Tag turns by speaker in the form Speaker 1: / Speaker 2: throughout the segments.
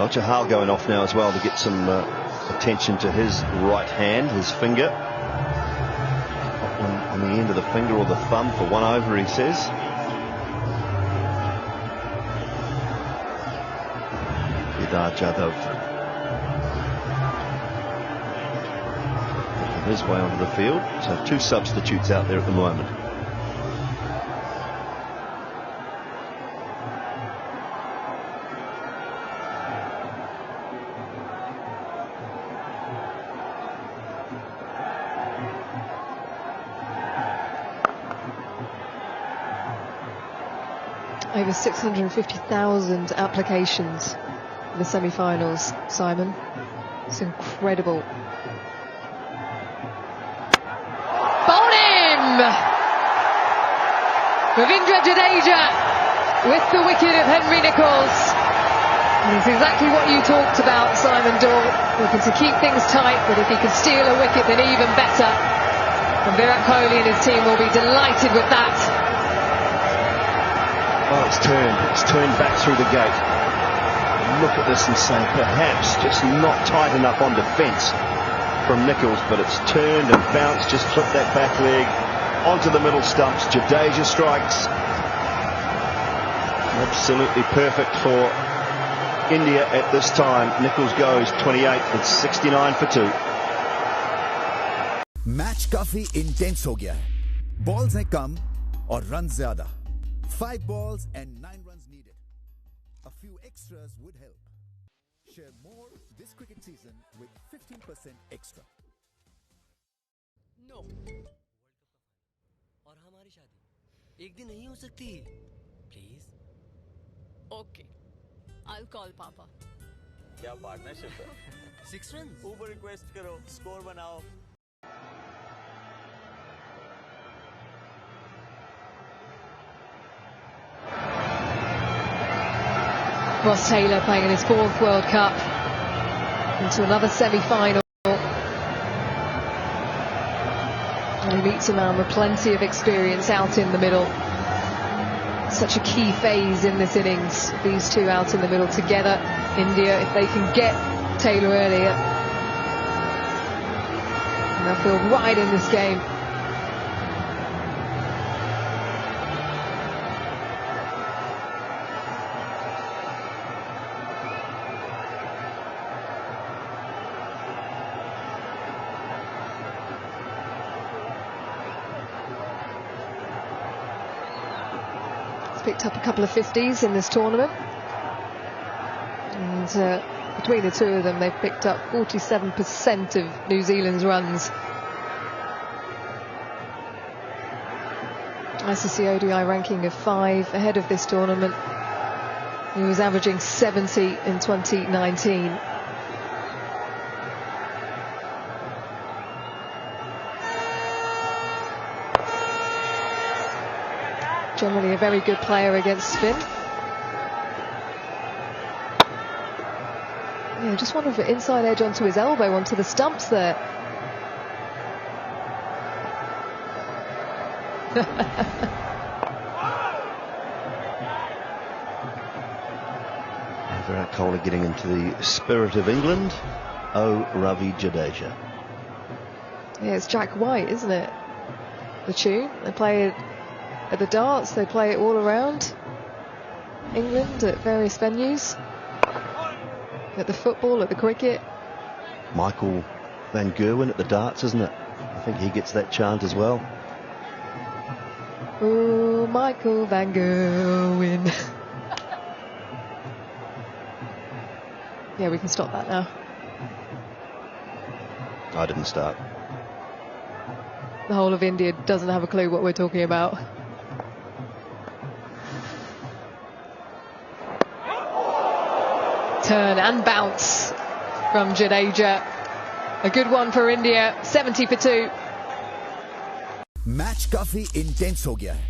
Speaker 1: Well, Chahal going off now as well to get some attention to his right hand, his finger. On the end of the finger or the thumb for 1 over, he says. Vidar Jadhav. His way onto the field. So 2 substitutes out there at the moment.
Speaker 2: Over 650,000 applications in the semi-finals, Simon. It's incredible. Bowled in! Ravindra Jadeja with the wicket of Henry Nicholls. And it's exactly what you talked about, Simon Dahl. Looking to keep things tight, but if he can steal a wicket, then even better. And Virat Kohli and his team will be delighted with that.
Speaker 1: Oh, it's turned back through the gate. Look at this and say, perhaps just not tight enough on defence from Nicholls, but it's turned and bounced, just flipped that back leg onto the middle stumps. Jadeja strikes. Absolutely perfect for India at this time. Nicholls goes 28, it's 69 for 2.
Speaker 3: Match काफी intense हो गया है. Balls हैं कम और run ज्यादा. 5 balls and 9 runs needed. A few extras would help. Share more this cricket season with 15% extra.
Speaker 4: No. और हमारी शादी एक दिन नहीं हो सकती. Please.
Speaker 5: Okay. I'll call Papa.
Speaker 6: क्या पार्टनरशिप है?
Speaker 4: 6 runs.
Speaker 6: ऊपर रिक्वेस्ट करो, स्कोर बनाओ.
Speaker 2: Ross Taylor playing in his 4th World Cup into another semi-final. And he meets a man with plenty of experience out in the middle. Such a key phase in this innings, these two out in the middle together. India, if they can get Taylor earlier, and they'll feel right in this game. Picked up a couple of 50s in this tournament, and between the two of them they've picked up 47% of New Zealand's runs. ICC ODI ranking of 5 ahead of this tournament. He was averaging 70 in 2019. Generally a very good player against spin. Yeah, just wonder if an inside edge onto his elbow, onto the stumps there.
Speaker 1: Virat Kohli getting into the spirit of England. Oh, Ravi Jadeja.
Speaker 2: Yeah, it's Jack White, isn't it? The tune. They play it at the darts, they play it all around England at various venues. At the football, at the cricket.
Speaker 1: Michael Van Gerwen at the darts, isn't it? I think he gets that chant as well.
Speaker 2: Oh, Michael Van Gerwen. Yeah, we can stop that now.
Speaker 1: I didn't start.
Speaker 2: The whole of India doesn't have a clue what we're talking about. Turn and bounce from Jadeja. A good one for India, 70 for 2.
Speaker 3: Match काफी intense हो गया है.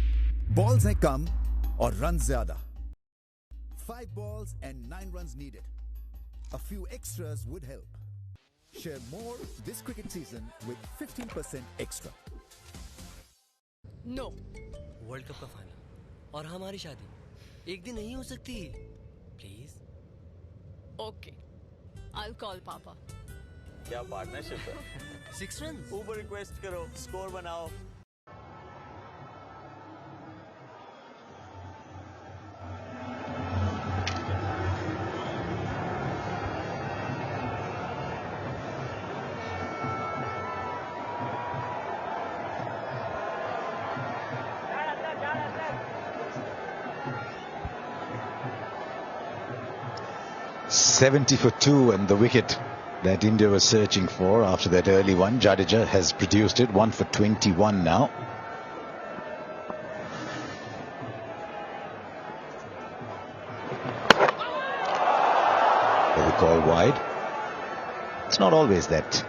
Speaker 3: Balls हैं कम और run ज्यादा. 5 balls and 9 runs needed. A few extras would help. Share more this cricket season with 15% extra.
Speaker 4: No. World cup का final और हमारी शादी एक दिन नहीं हो सकती. Please.
Speaker 5: Okay. I'll call Papa.
Speaker 6: क्या पार्टनरशिप है
Speaker 4: 6 runs.
Speaker 6: ऊपर रिक्वेस्ट करो स्कोर बनाओ.
Speaker 3: $70 for 2 and the wicket that India was searching for after that early one. Jadeja has produced it, 1 for 21 now. They call wide. It's not always that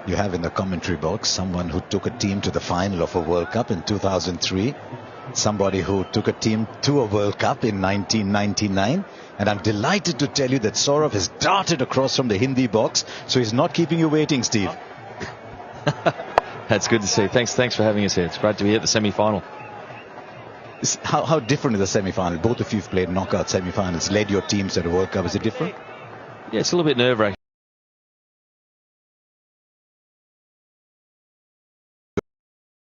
Speaker 3: you have in the commentary box someone who took a team to the final of a World Cup in 2003, somebody who took a team to a World Cup in 1999. And I'm delighted to tell you that Saurav has darted across from the Hindi box, so he's not keeping you waiting, Steve.
Speaker 7: That's good to see. Thanks for having us here. It's great to be at the semi-final.
Speaker 3: How different is the semi-final? Both of you have played knockout semi-finals, led your teams at a World Cup. Is it different?
Speaker 7: Yeah, it's a little bit nerve-wracking.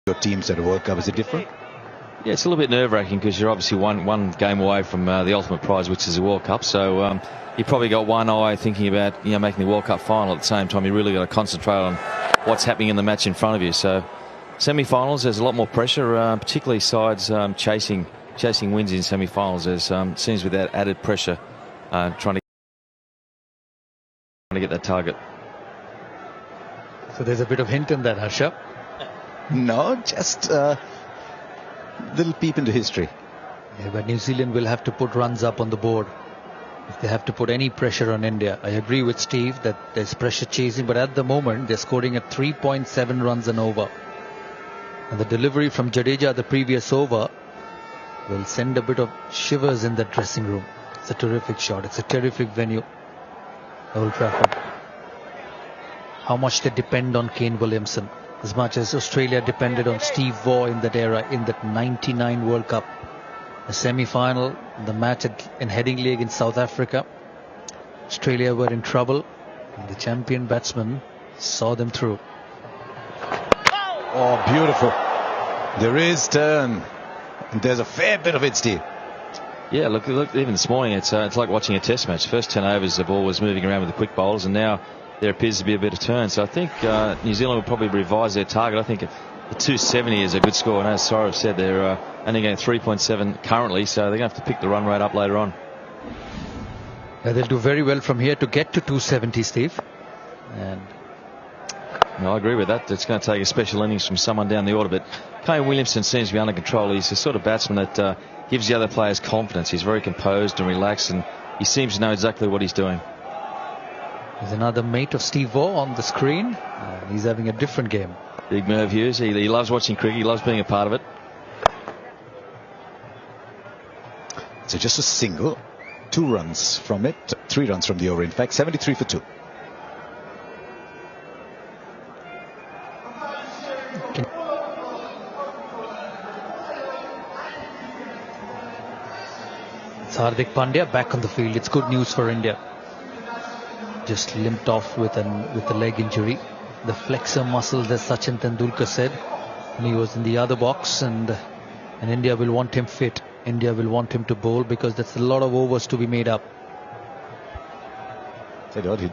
Speaker 3: Your teams at a World Cup, is it different?
Speaker 7: Yeah, it's a little bit nerve-wracking because you're obviously one game away from the ultimate prize, which is the World Cup. So you probably got one eye thinking about making the World Cup final. At the same time, you really got to concentrate on what's happening in the match in front of you. So semi-finals, there's a lot more pressure, particularly sides chasing wins in semi-finals. There's seems with that added pressure, trying to get that target.
Speaker 8: So there's a bit of hint in that, Harsha.
Speaker 3: No, just little peep into history.
Speaker 8: Yeah, but New Zealand will have to put runs up on the board if they have to put any pressure on India. I agree with Steve that there's pressure chasing, but at the moment they're scoring at 3.7 runs an over. And the delivery from Jadeja the previous over will send a bit of shivers in that dressing room. It's a terrific shot. It's a terrific venue, Old Trafford. How much they depend on Kane Williamson. As much as Australia depended on Steve Waugh in that era, in that 99 World Cup. The semi-final, the match in Headingley against South Africa. Australia were in trouble, and the champion batsman saw them through.
Speaker 3: Oh, beautiful. There is turn. And there's a fair bit of it, Steve.
Speaker 7: Yeah, look, even this morning, it's like watching a test match. First 10 overs, the ball was moving around with the quick bowlers, and now there appears to be a bit of turn. So I think New Zealand will probably revise their target. I think the 270 is a good score. And as Saurav said, they're only getting 3.7 currently, so they're going to have to pick the run rate up later on.
Speaker 8: Yeah, they'll do very well from here to get to 270, Steve. And
Speaker 7: no, I agree with that. It's going to take a special innings from someone down the order. But Kane Williamson seems to be under control. He's the sort of batsman that gives the other players confidence. He's very composed and relaxed, and he seems to know exactly what he's doing.
Speaker 8: there's another mate of Steve Waugh on the screen. He's having a different game.
Speaker 7: Big Merv Hughes. He loves watching cricket. He loves being a part of it.
Speaker 3: So just a single, 2 runs from it, 3 runs from the over. In fact, 73 for 2.
Speaker 8: It's Hardik Pandya back on the field. It's good news for India. Just limped off with a leg injury. The flexor muscles, as Sachin Tendulkar said, and he was in the other box, and India will want him fit. India will want him to bowl because that's a lot of overs to be made up.
Speaker 3: He was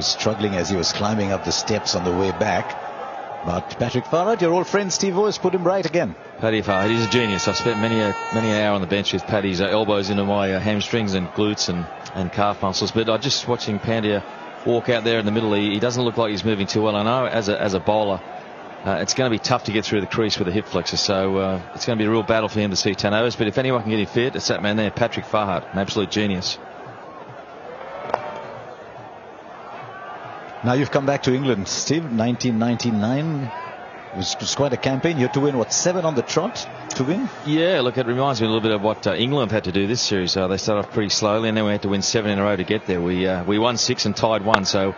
Speaker 3: struggling as he was climbing up the steps on the way back. But Patrick Farhad, your old friend Steve Waugh, has put him right again.
Speaker 7: Paddy Farhad, he's a genius. I've spent many an hour on the bench with Paddy's elbows into my hamstrings and glutes and calf muscles. But I just watching Pandya walk out there in the middle. He doesn't look like he's moving too well. I know as a bowler, it's going to be tough to get through the crease with a hip flexor. So it's going to be a real battle for him to see 10 overs. But if anyone can get him fit, it's that man there, Patrick Farhad, an absolute genius.
Speaker 3: Now you've come back to England, Steve. 1999 was quite a campaign. You had to win, 7 on the trot to win?
Speaker 7: Yeah, look, it reminds me a little bit of what England had to do this series. They started off pretty slowly, and then we had to win 7 in a row to get there. We won 6 and tied 1, so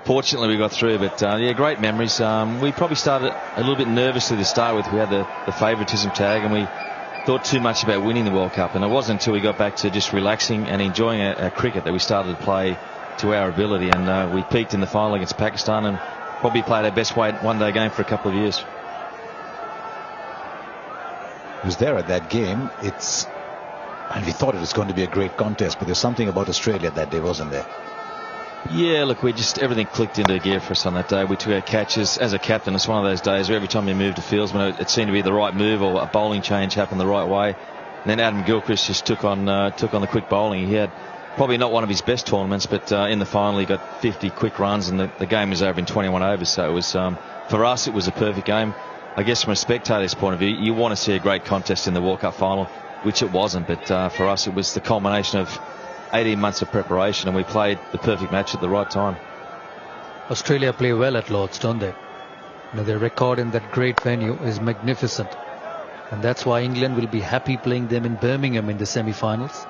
Speaker 7: fortunately we got through. But yeah, great memories. We probably started a little bit nervously to start with. We had the favouritism tag, and we thought too much about winning the World Cup, and it wasn't until we got back to just relaxing and enjoying our cricket that we started to play to our ability, and we peaked in the final against Pakistan and probably played our best one-day game for a couple of years.
Speaker 9: He was there at that game. And we thought it was going to be a great contest, but there's something about Australia that day, wasn't there?
Speaker 7: Yeah, look, everything clicked into gear for us on that day. We took our catches. As a captain, it's one of those days where every time you move to fields, when it seemed to be the right move or a bowling change happened the right way. And then Adam Gilchrist just took on the quick bowling. He had probably not one of his best tournaments, but in the final he got 50 quick runs, and the game was over in 21 overs. So it was for us, it was a perfect game. I guess from a spectator's point of view, you want to see a great contest in the World Cup final, which it wasn't. But for us, it was the culmination of 18 months of preparation, and we played the perfect match at the right time.
Speaker 8: Australia play well at Lord's, don't they? Their record in that great venue is magnificent, and that's why England will be happy playing them in Birmingham in the semi-finals.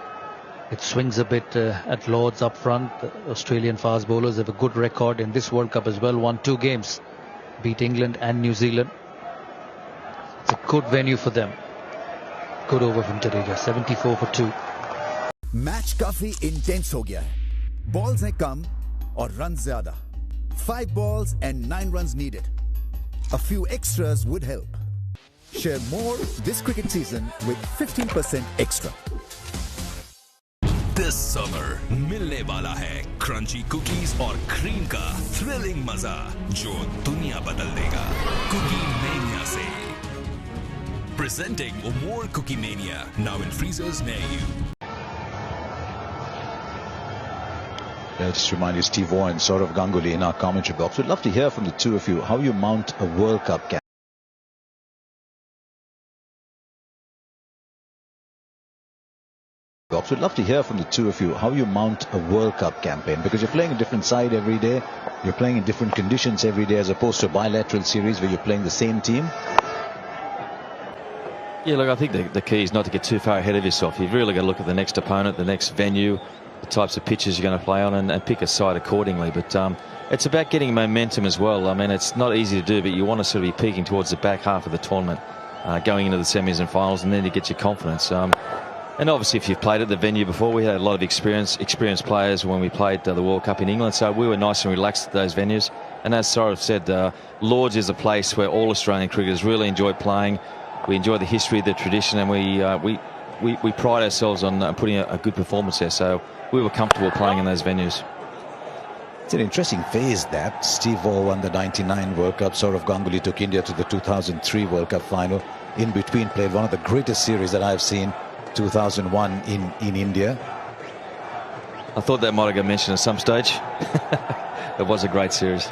Speaker 8: It swings a bit at Lord's up front. The Australian fast bowlers have a good record in this World Cup as well, won 2 games, beat England and New Zealand. It's a good venue for them. Good over from Jadeja, 74 for 2.
Speaker 3: Match काफी intense हो गया है. Balls हैं कम और run ज्यादा. 5 balls and 9 runs needed. A few extras would help. Share more this cricket season with 15% extra.
Speaker 10: This summer मिलने वाला है क्रंची कुकीज और क्रीम का थ्रिलिंग मजा जो दुनिया बदल देगा. कुकी मेनिया से. Presenting more Cookie Mania now in freezers near you.
Speaker 9: Just remind you, Steve Waugh and Saurav Ganguly in our commentary box. We'd love to hear from the two of you how you mount a World Cup campaign. We'd love to hear from the two of you how you mount a World Cup campaign, because you're playing a different side every day. You're playing in different conditions every day, as opposed to a bilateral series where you're playing the same team.
Speaker 7: Yeah, look, I think the key is not to get too far ahead of yourself. You've really got to look at the next opponent, the next venue, the types of pitches you're going to play on, and pick a side accordingly. But it's about getting momentum as well. I mean, it's not easy to do, but you want to sort of be peaking towards the back half of the tournament, going into the semis and finals, and then you get your confidence. And obviously, if you've played at the venue before, we had a lot of experienced players when we played the World Cup in England, so we were nice and relaxed at those venues. And as Saurav said, Lord's is a place where all Australian cricketers really enjoy playing. We enjoy the history, the tradition, and we pride ourselves on putting a good performance there. So we were comfortable playing in those venues.
Speaker 9: It's an interesting phase that Steve Waugh won the '99 World Cup. Saurav Ganguly took India to the 2003 World Cup final. In between, played one of the greatest series that I've seen, 2001 in India.
Speaker 7: I thought that might have got mentioned at some stage. It was a great series.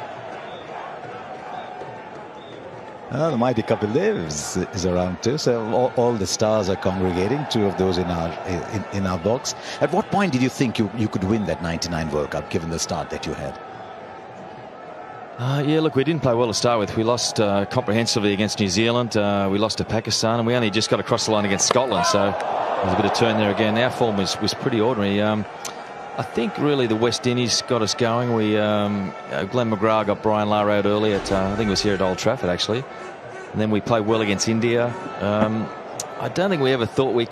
Speaker 9: The mighty Kapil Dev is around too, so all the stars are congregating. 2 of those in our box. At what point did you think you could win that '99 World Cup, given the start that you had?
Speaker 7: Yeah, look, we didn't play well to start with. We lost comprehensively against New Zealand. We lost to Pakistan, and we only just got across the line against Scotland. So there's a bit of turn there again. Our form was pretty ordinary. I think really the West Indies got us going. Glenn McGrath got Brian Lara out early at I think it was here at Old Trafford actually, and then we played well against India. I don't think we ever thought we're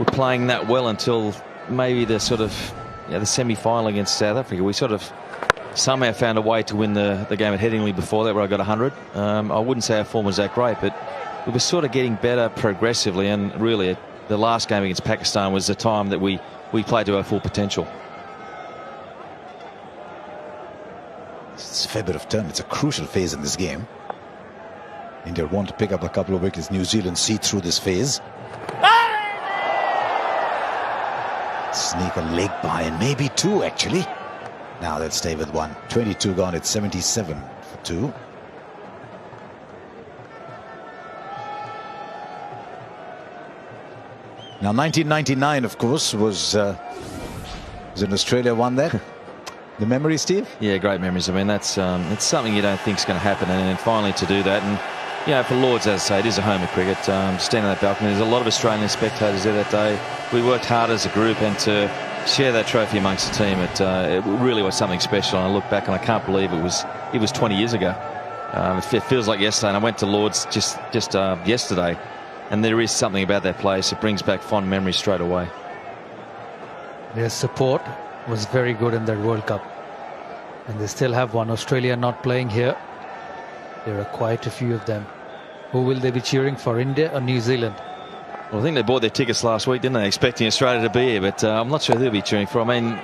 Speaker 7: playing that well until maybe the sort of the semi-final against South Africa. We sort of somehow found a way to win the game at Headingley before that, where I got 100. I wouldn't say our form was that great, but we were sort of getting better progressively, and really the last game against Pakistan was the time that we played to our full potential.
Speaker 9: It's a fair bit of turn. It's a crucial phase in this game. India want to pick up a couple of wickets. New Zealand see through this phase. Sneak a leg by, and maybe 2 actually. Now let's stay with 1. 22 gone. It's 77 for 2. Now 1999, of course, was in Australia won that. The memory, Steve?
Speaker 7: Yeah, great memories. I mean, that's it's something you don't think is going to happen, and then finally to do that. And for Lord's, as I say, it is a home of cricket. Standing on that balcony, there's a lot of Australian spectators there that day. We worked hard as a group, and to share that trophy amongst the team, it really was something special. And I look back and I can't believe it was 20 years ago. It feels like yesterday. And I went to Lord's just yesterday. and there is something about that place. It brings back fond memories straight away.
Speaker 8: Their support was very good in that World Cup, and they still have one. Australia not playing here. There are quite a few of them. Who will they be cheering for, India or New Zealand?
Speaker 7: Well, I think they bought their tickets last week, didn't they? Expecting Australia to be here, but I'm not sure who they'll be cheering for. I mean,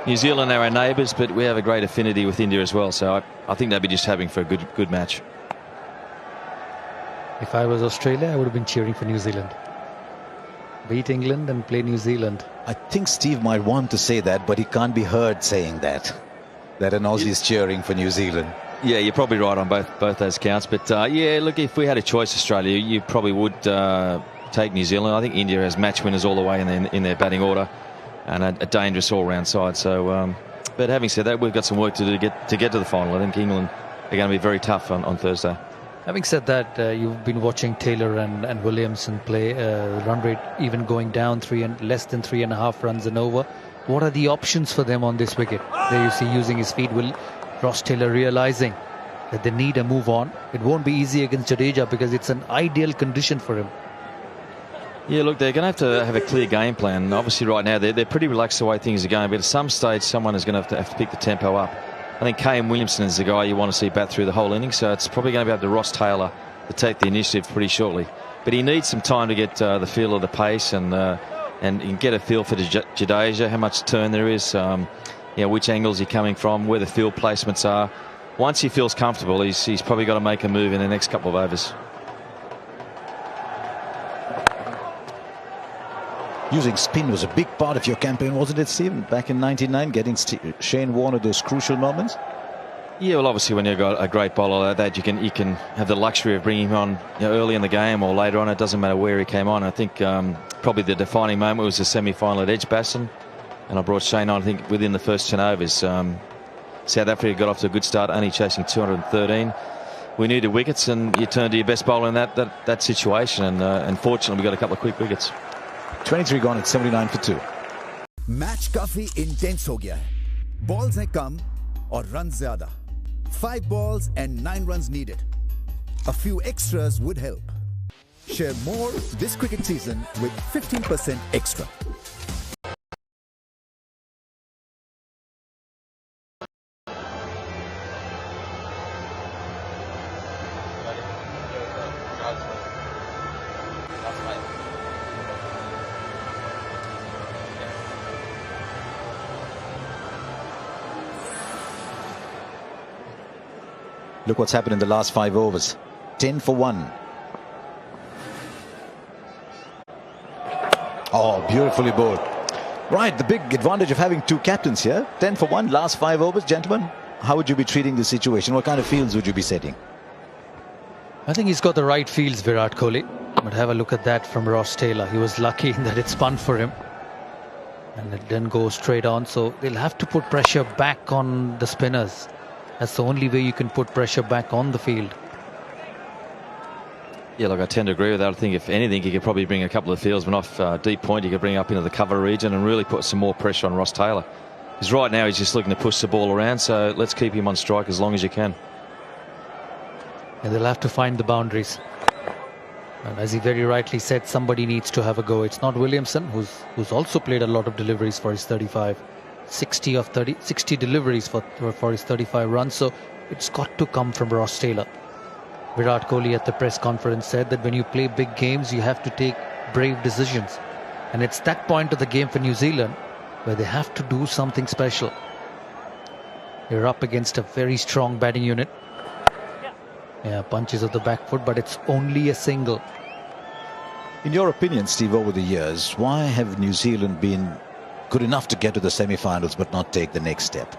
Speaker 7: New Zealand are our neighbours, but we have a great affinity with India as well, so I think they'll be just having for a good match.
Speaker 8: If I was Australia, I would have been cheering for New Zealand. Beat England and play New Zealand.
Speaker 9: I think Steve might want to say that, but he can't be heard saying that an Aussie is cheering for New Zealand.
Speaker 7: Yeah, you're probably right on both those counts. But yeah, look, if we had a choice, Australia, you probably would take New Zealand. I think India has match winners all the way in their batting order, and a dangerous all-round side. So, but having said that, we've got some work to do to get to the final. I think England are going to be very tough on Thursday.
Speaker 8: Having said that, you've been watching Taylor and Williamson play. Run rate even going down less than 3.5 runs and over. What are the options for them on this wicket? There you see using his feet. Will Ross Taylor realizing that they need a move on? It won't be easy against Jadeja because it's an ideal condition for him.
Speaker 7: Yeah, look, they're going to have a clear game plan. Obviously, right now they're pretty relaxed the way things are going. But at some stage, someone is going to have to pick the tempo up. I think Kane Williamson is the guy you want to see bat through the whole inning, so it's probably going to be up to Ross Taylor to take the initiative pretty shortly. But he needs some time to get the feel of the pace and get a feel for the Jadeja, how much turn there is, which angles he's coming from, where the field placements are. Once he feels comfortable, he's probably got to make a move in the next couple of overs.
Speaker 9: Using spin was a big part of your campaign, wasn't it, Stephen? Back in '99, getting Shane Warne at those crucial moments.
Speaker 7: Yeah, well, obviously, when you've got a great bowler like that, you can have the luxury of bringing him on early in the game or later on. It doesn't matter where he came on. I think probably the defining moment was the semi-final at Edgbaston, and I brought Shane on, I think, within the first 10 overs. South Africa got off to a good start, only chasing 213. We needed wickets, and you turn to your best bowler in that situation, and unfortunately, we got a couple of quick wickets.
Speaker 9: 23 gone at 79 for 2.
Speaker 3: Match काफी intense हो गया है. Balls हैं कम और run ज्यादा. 5 balls and 9 runs needed. A few extras would help. Share more this cricket season with 15% extra.
Speaker 9: Look what's happened in the last 5 overs. 10 for 1. Oh, beautifully bowled. Right, the big advantage of having 2 captains here. 10 for 1, last 5 overs. Gentlemen, how would you be treating this situation? What kind of fields would you be setting?
Speaker 8: I think he's got the right fields, Virat Kohli. But have a look at that from Ross Taylor. He was lucky that it spun for him, and it didn't go straight on. So they'll have to put pressure back on the spinners. That's the only way you can put pressure back on the field.
Speaker 7: Yeah, look, I tend to agree with that. I think if anything, he could probably bring a couple of fieldsmen off deep point. He could bring up into the cover region and really put some more pressure on Ross Taylor. Because right now he's just looking to push the ball around, so let's keep him on strike as long as you can.
Speaker 8: And they'll have to find the boundaries. And as he very rightly said, somebody needs to have a go. It's not Williamson, who's also played a lot of deliveries for his 35. 60 deliveries for his 35 runs, so it's got to come from Ross Taylor. Virat Kohli at the press conference said that when you play big games, you have to take brave decisions, and it's that point of the game for New Zealand where they have to do something special. They're up against a very strong batting unit. Yeah, punches of the back foot, but it's only a single.
Speaker 9: In your opinion, Steve, over the years, why have New Zealand been good enough to get to the semi-finals but not take the next step?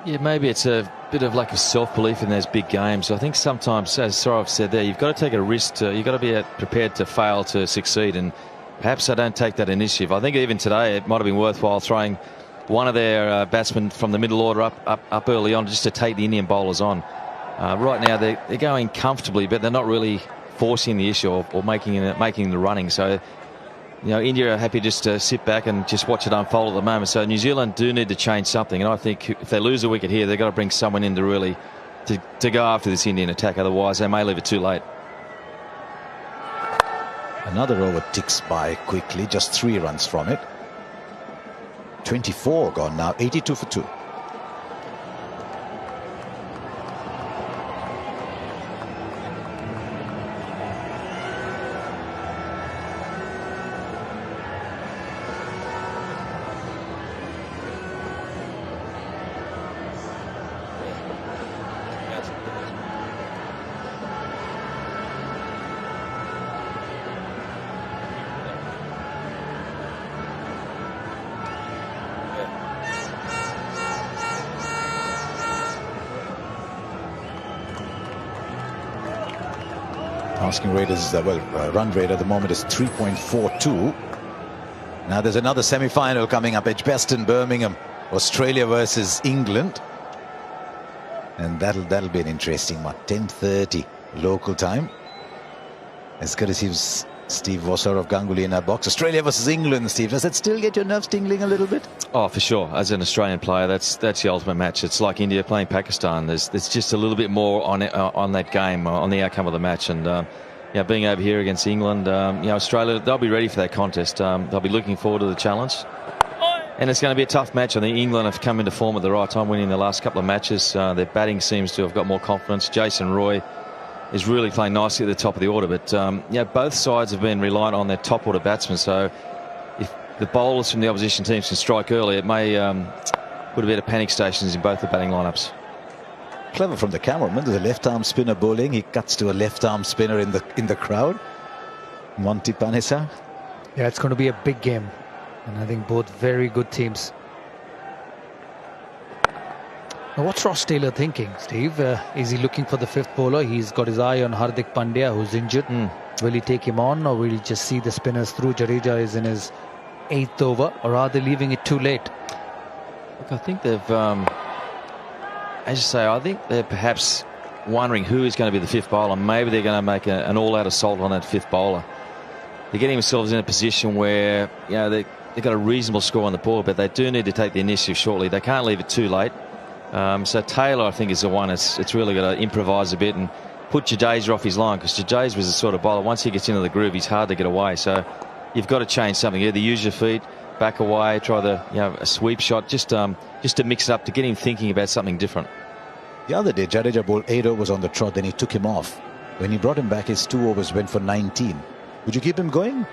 Speaker 7: Yeah, maybe it's a bit of lack of self-belief in those big games. I think sometimes, as Saurav said there, you've got to take a risk. You've got to be prepared to fail to succeed, and perhaps they don't take that initiative. I think even today it might have been worthwhile throwing one of their batsmen from the middle order up early on just to take the Indian bowlers on. Right now they're going comfortably, but they're not really forcing the issue or making the running. So, India are happy just to sit back and just watch it unfold at the moment. So New Zealand do need to change something, and I think if they lose a wicket here, they've got to bring someone in to really to go after this Indian attack. Otherwise, they may leave it too late.
Speaker 9: Another over ticks by quickly, just 3 runs from it. 24 gone now, 82 for 2. Asking rate is, run rate at the moment is 3.42. Now there's another semi-final coming up, Edgbaston, Birmingham, Australia versus England. And that'll be an interesting one. 10:30 local time. As good as Steve was sort of Ganguly in our box. Australia versus England, Steve. Does that still get your nerves tingling a little bit?
Speaker 7: Oh, for sure. As an Australian player, that's the ultimate match. It's like India playing Pakistan. There's just a little bit more on that game, on the outcome of the match. And being over here against England, Australia, they'll be ready for that contest. They'll be looking forward to the challenge. And it's going to be a tough match. I think England have come into form at the right time, winning the last couple of matches. Their batting seems to have got more confidence. Jason Roy is really playing nicely at the top of the order. But both sides have been reliant on their top order batsmen. So if the bowlers from the opposition teams can strike early, it may put a bit of panic stations in both the batting lineups.
Speaker 9: Clever from the cameraman. There's a left-arm spinner bowling. He cuts to a left-arm spinner in the crowd. Monty Panessa.
Speaker 8: Yeah, it's going to be a big game. And I think both very good teams. Now, what's Ross Taylor thinking, Steve? Is he looking for the 5th bowler? He's got his eye on Hardik Pandya, who's injured. Will he take him on, or will he just see the spinners through? Jadeja is in his 8th over, or are they leaving it too late?
Speaker 7: Look, I think they've, as you say, I think they're perhaps wondering who is going to be the 5th bowler. Maybe they're going to make an all-out assault on that 5th bowler. They're getting themselves in a position where they've got a reasonable score on the board, but they do need to take the initiative shortly. They can't leave it too late. So Taylor, I think, is the one it's really got to improvise a bit and put Jadeja off his line, because Jadeja was the sort of bowler, once he gets into the groove, he's hard to get away. So you've got to change something. Either use your feet, back away, try a sweep shot, just to mix it up, to get him thinking about something different.
Speaker 9: The other day, Jadeja bowled 8 overs on the trot, then he took him off. When he brought him back, his 2 overs went for 19. Would you keep him going?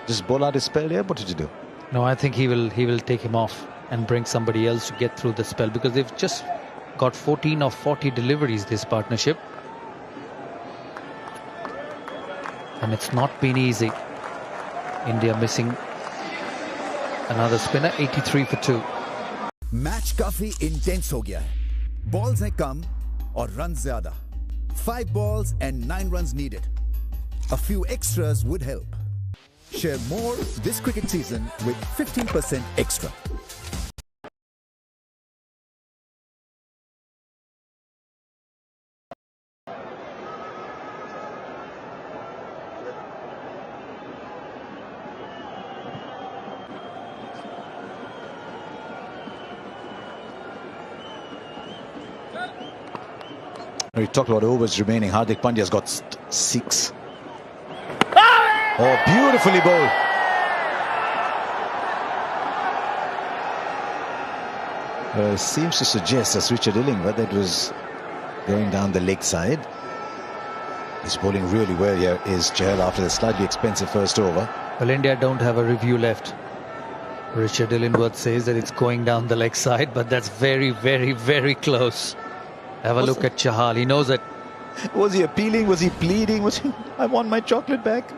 Speaker 9: Just bowl out his spell here? What did you do?
Speaker 8: No, I think he will take him off and bring somebody else to get through the spell, because they've just got 14 of 40 deliveries, this partnership. And it's not been easy. India missing another spinner, 83 for 2.
Speaker 3: Match काफी intense हो गया है. Balls हैं कम और run ज्यादा. 5 balls and 9 runs needed. A few extras would help. Share more this cricket season with 15% extra.
Speaker 9: We talked about overs remaining. Hardik Pandya's got 6. Oh, beautifully bowled. Seems to suggest, as Richard Illingworth, that was going down the leg side. He's bowling really well here, is Chahal, after the slightly expensive first over.
Speaker 8: Well, India don't have a review left. Richard Illingworth says that it's going down the leg side, but that's very, very, very close. Have a look at Chahal. He knows it.
Speaker 9: Was he appealing? Was he pleading? I want my chocolate back.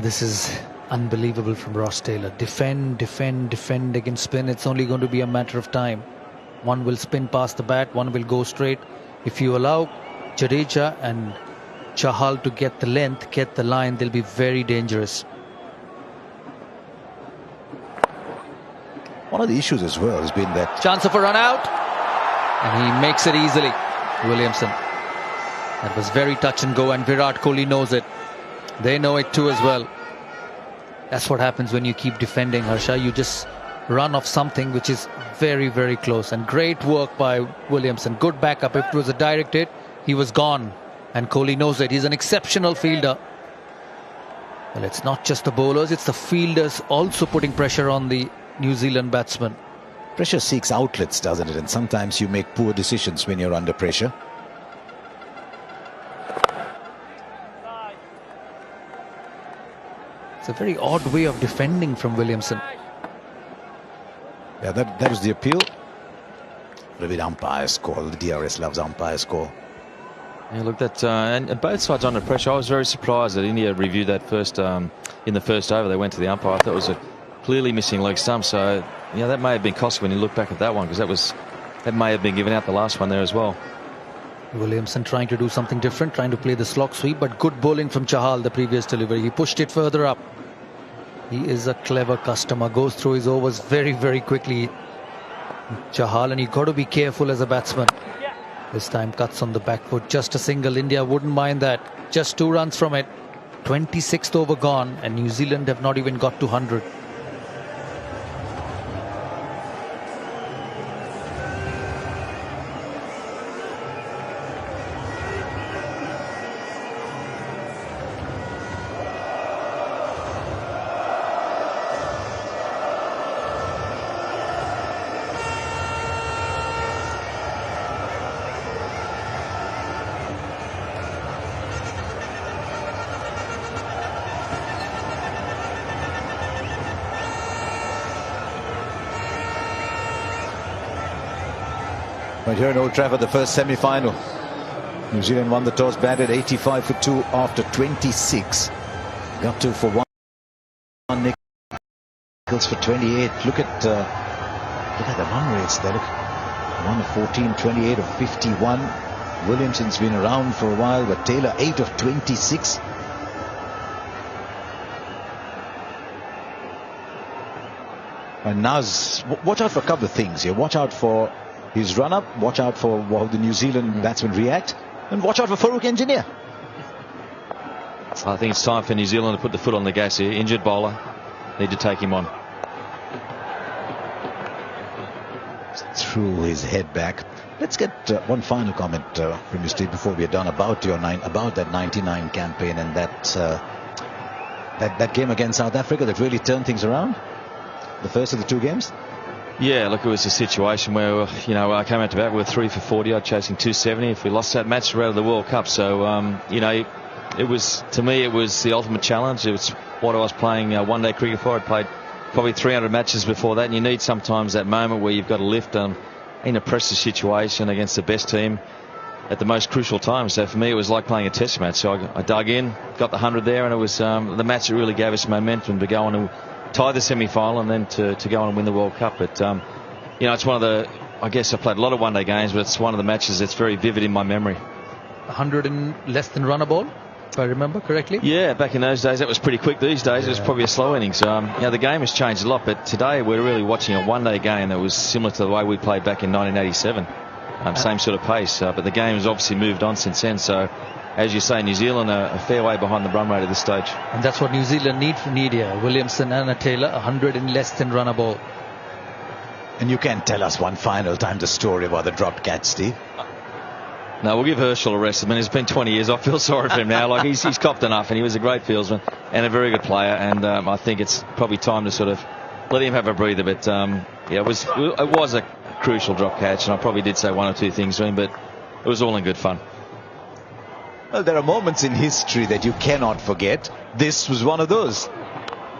Speaker 8: This is unbelievable from Ross Taylor. Defend, defend, defend against spin. It's only going to be a matter of time. One will spin past the bat, one will go straight. If you allow Jadeja and Chahal to get the length, get the line, they'll be very dangerous.
Speaker 9: One of the issues as well has been that
Speaker 8: chance of a run out, and he makes it easily. Williamson. That was very touch and go, and Virat Kohli knows it. They know it too as well. That's what happens when you keep defending, Harsha. You just run of something which is very, very close. And great work by Williamson. Good backup. If it was a direct hit, he was gone. And Kohli knows it. He's an exceptional fielder. Well, it's not just the bowlers, it's the fielders also putting pressure on the New Zealand batsmen.
Speaker 9: Pressure seeks outlets, doesn't it? And sometimes you make poor decisions when you're under pressure.
Speaker 8: It's a very odd way of defending from Williamson.
Speaker 9: Yeah, that was the appeal. Vivid umpire's call. The DRS loves umpire's call.
Speaker 7: Yeah, look, that and both sides under pressure. I was very surprised that India reviewed that first in the first over. They went to the umpire. I thought it was a clearly missing leg stump. So yeah, that may have been costly when you look back at that one, because that may have been given out the last one there as well.
Speaker 8: Williamson trying to do something different, trying to play the slog sweep, but good bowling from Chahal the previous delivery. He pushed it further up. He is a clever customer, goes through his overs very, very quickly, Chahal, and you've got to be careful as a batsman. This time cuts on the back foot, just a single. India wouldn't mind that. Just 2 runs from it. 26th over gone, and New Zealand have not even got to 100.
Speaker 9: Right here in Old Trafford, the first semi-final. New Zealand won the toss, batted 85 for 2 after 26. Got 2 for 1. Nichols for 28. Look at the run rates there. Look, 1 of 14, 28 of 51. Williamson's been around for a while, but Taylor 8 of 26. And now, watch out for a couple of things here. Watch out for his run-up, watch out for how the New Zealand batsmen react, and watch out for Farooq Engineer.
Speaker 7: I think it's time for New Zealand to put the foot on the gas here. Injured bowler, need to take him on.
Speaker 9: Threw his head back. Let's get one final comment from you, Steve, before we are done about that 99 campaign and that game against South Africa that really turned things around. The first of the 2 games.
Speaker 7: Yeah, look, it was a situation where, I came out to bat with 3 for 40, chasing 270. If we lost that match, we're out of the World Cup. So, it was, to me, it was the ultimate challenge. It was what I was playing one-day cricket for. I'd played probably 300 matches before that, and you need sometimes that moment where you've got to lift in a pressure situation against the best team at the most crucial time. So for me, it was like playing a test match. So I dug in, got the 100 there, and it was the match that really gave us momentum to go on and tie the semi-final and then to go on and win the World Cup. But it's one of the, I guess I played a lot of one-day games, but it's one of the matches that's very vivid in my memory.
Speaker 8: 100 and less than run a ball, if I remember correctly.
Speaker 7: Yeah, back in those days that was pretty quick. These days it was probably a slow innings. The game has changed a lot, but today we're really watching a one-day game that was similar to the way we played back in 1987. Same sort of pace, but the game has obviously moved on since then. So, as you say, New Zealand are a fair way behind the run rate at this stage.
Speaker 8: And that's what New Zealand need from India. Williamson and a Taylor, 100 and less than run a ball.
Speaker 9: And you can tell us one final time the story about the dropped catch, Steve.
Speaker 7: No, we'll give Herschel a rest. I mean, it's been 20 years. I feel sorry for him now. Like he's copped enough, and he was a great fieldsman and a very good player. And I think it's probably time to sort of let him have a breather. But it was a crucial drop catch, and I probably did say 1 or 2 things to him, but it was all in good fun.
Speaker 9: Well, there are moments in history that you cannot forget. This was one of those.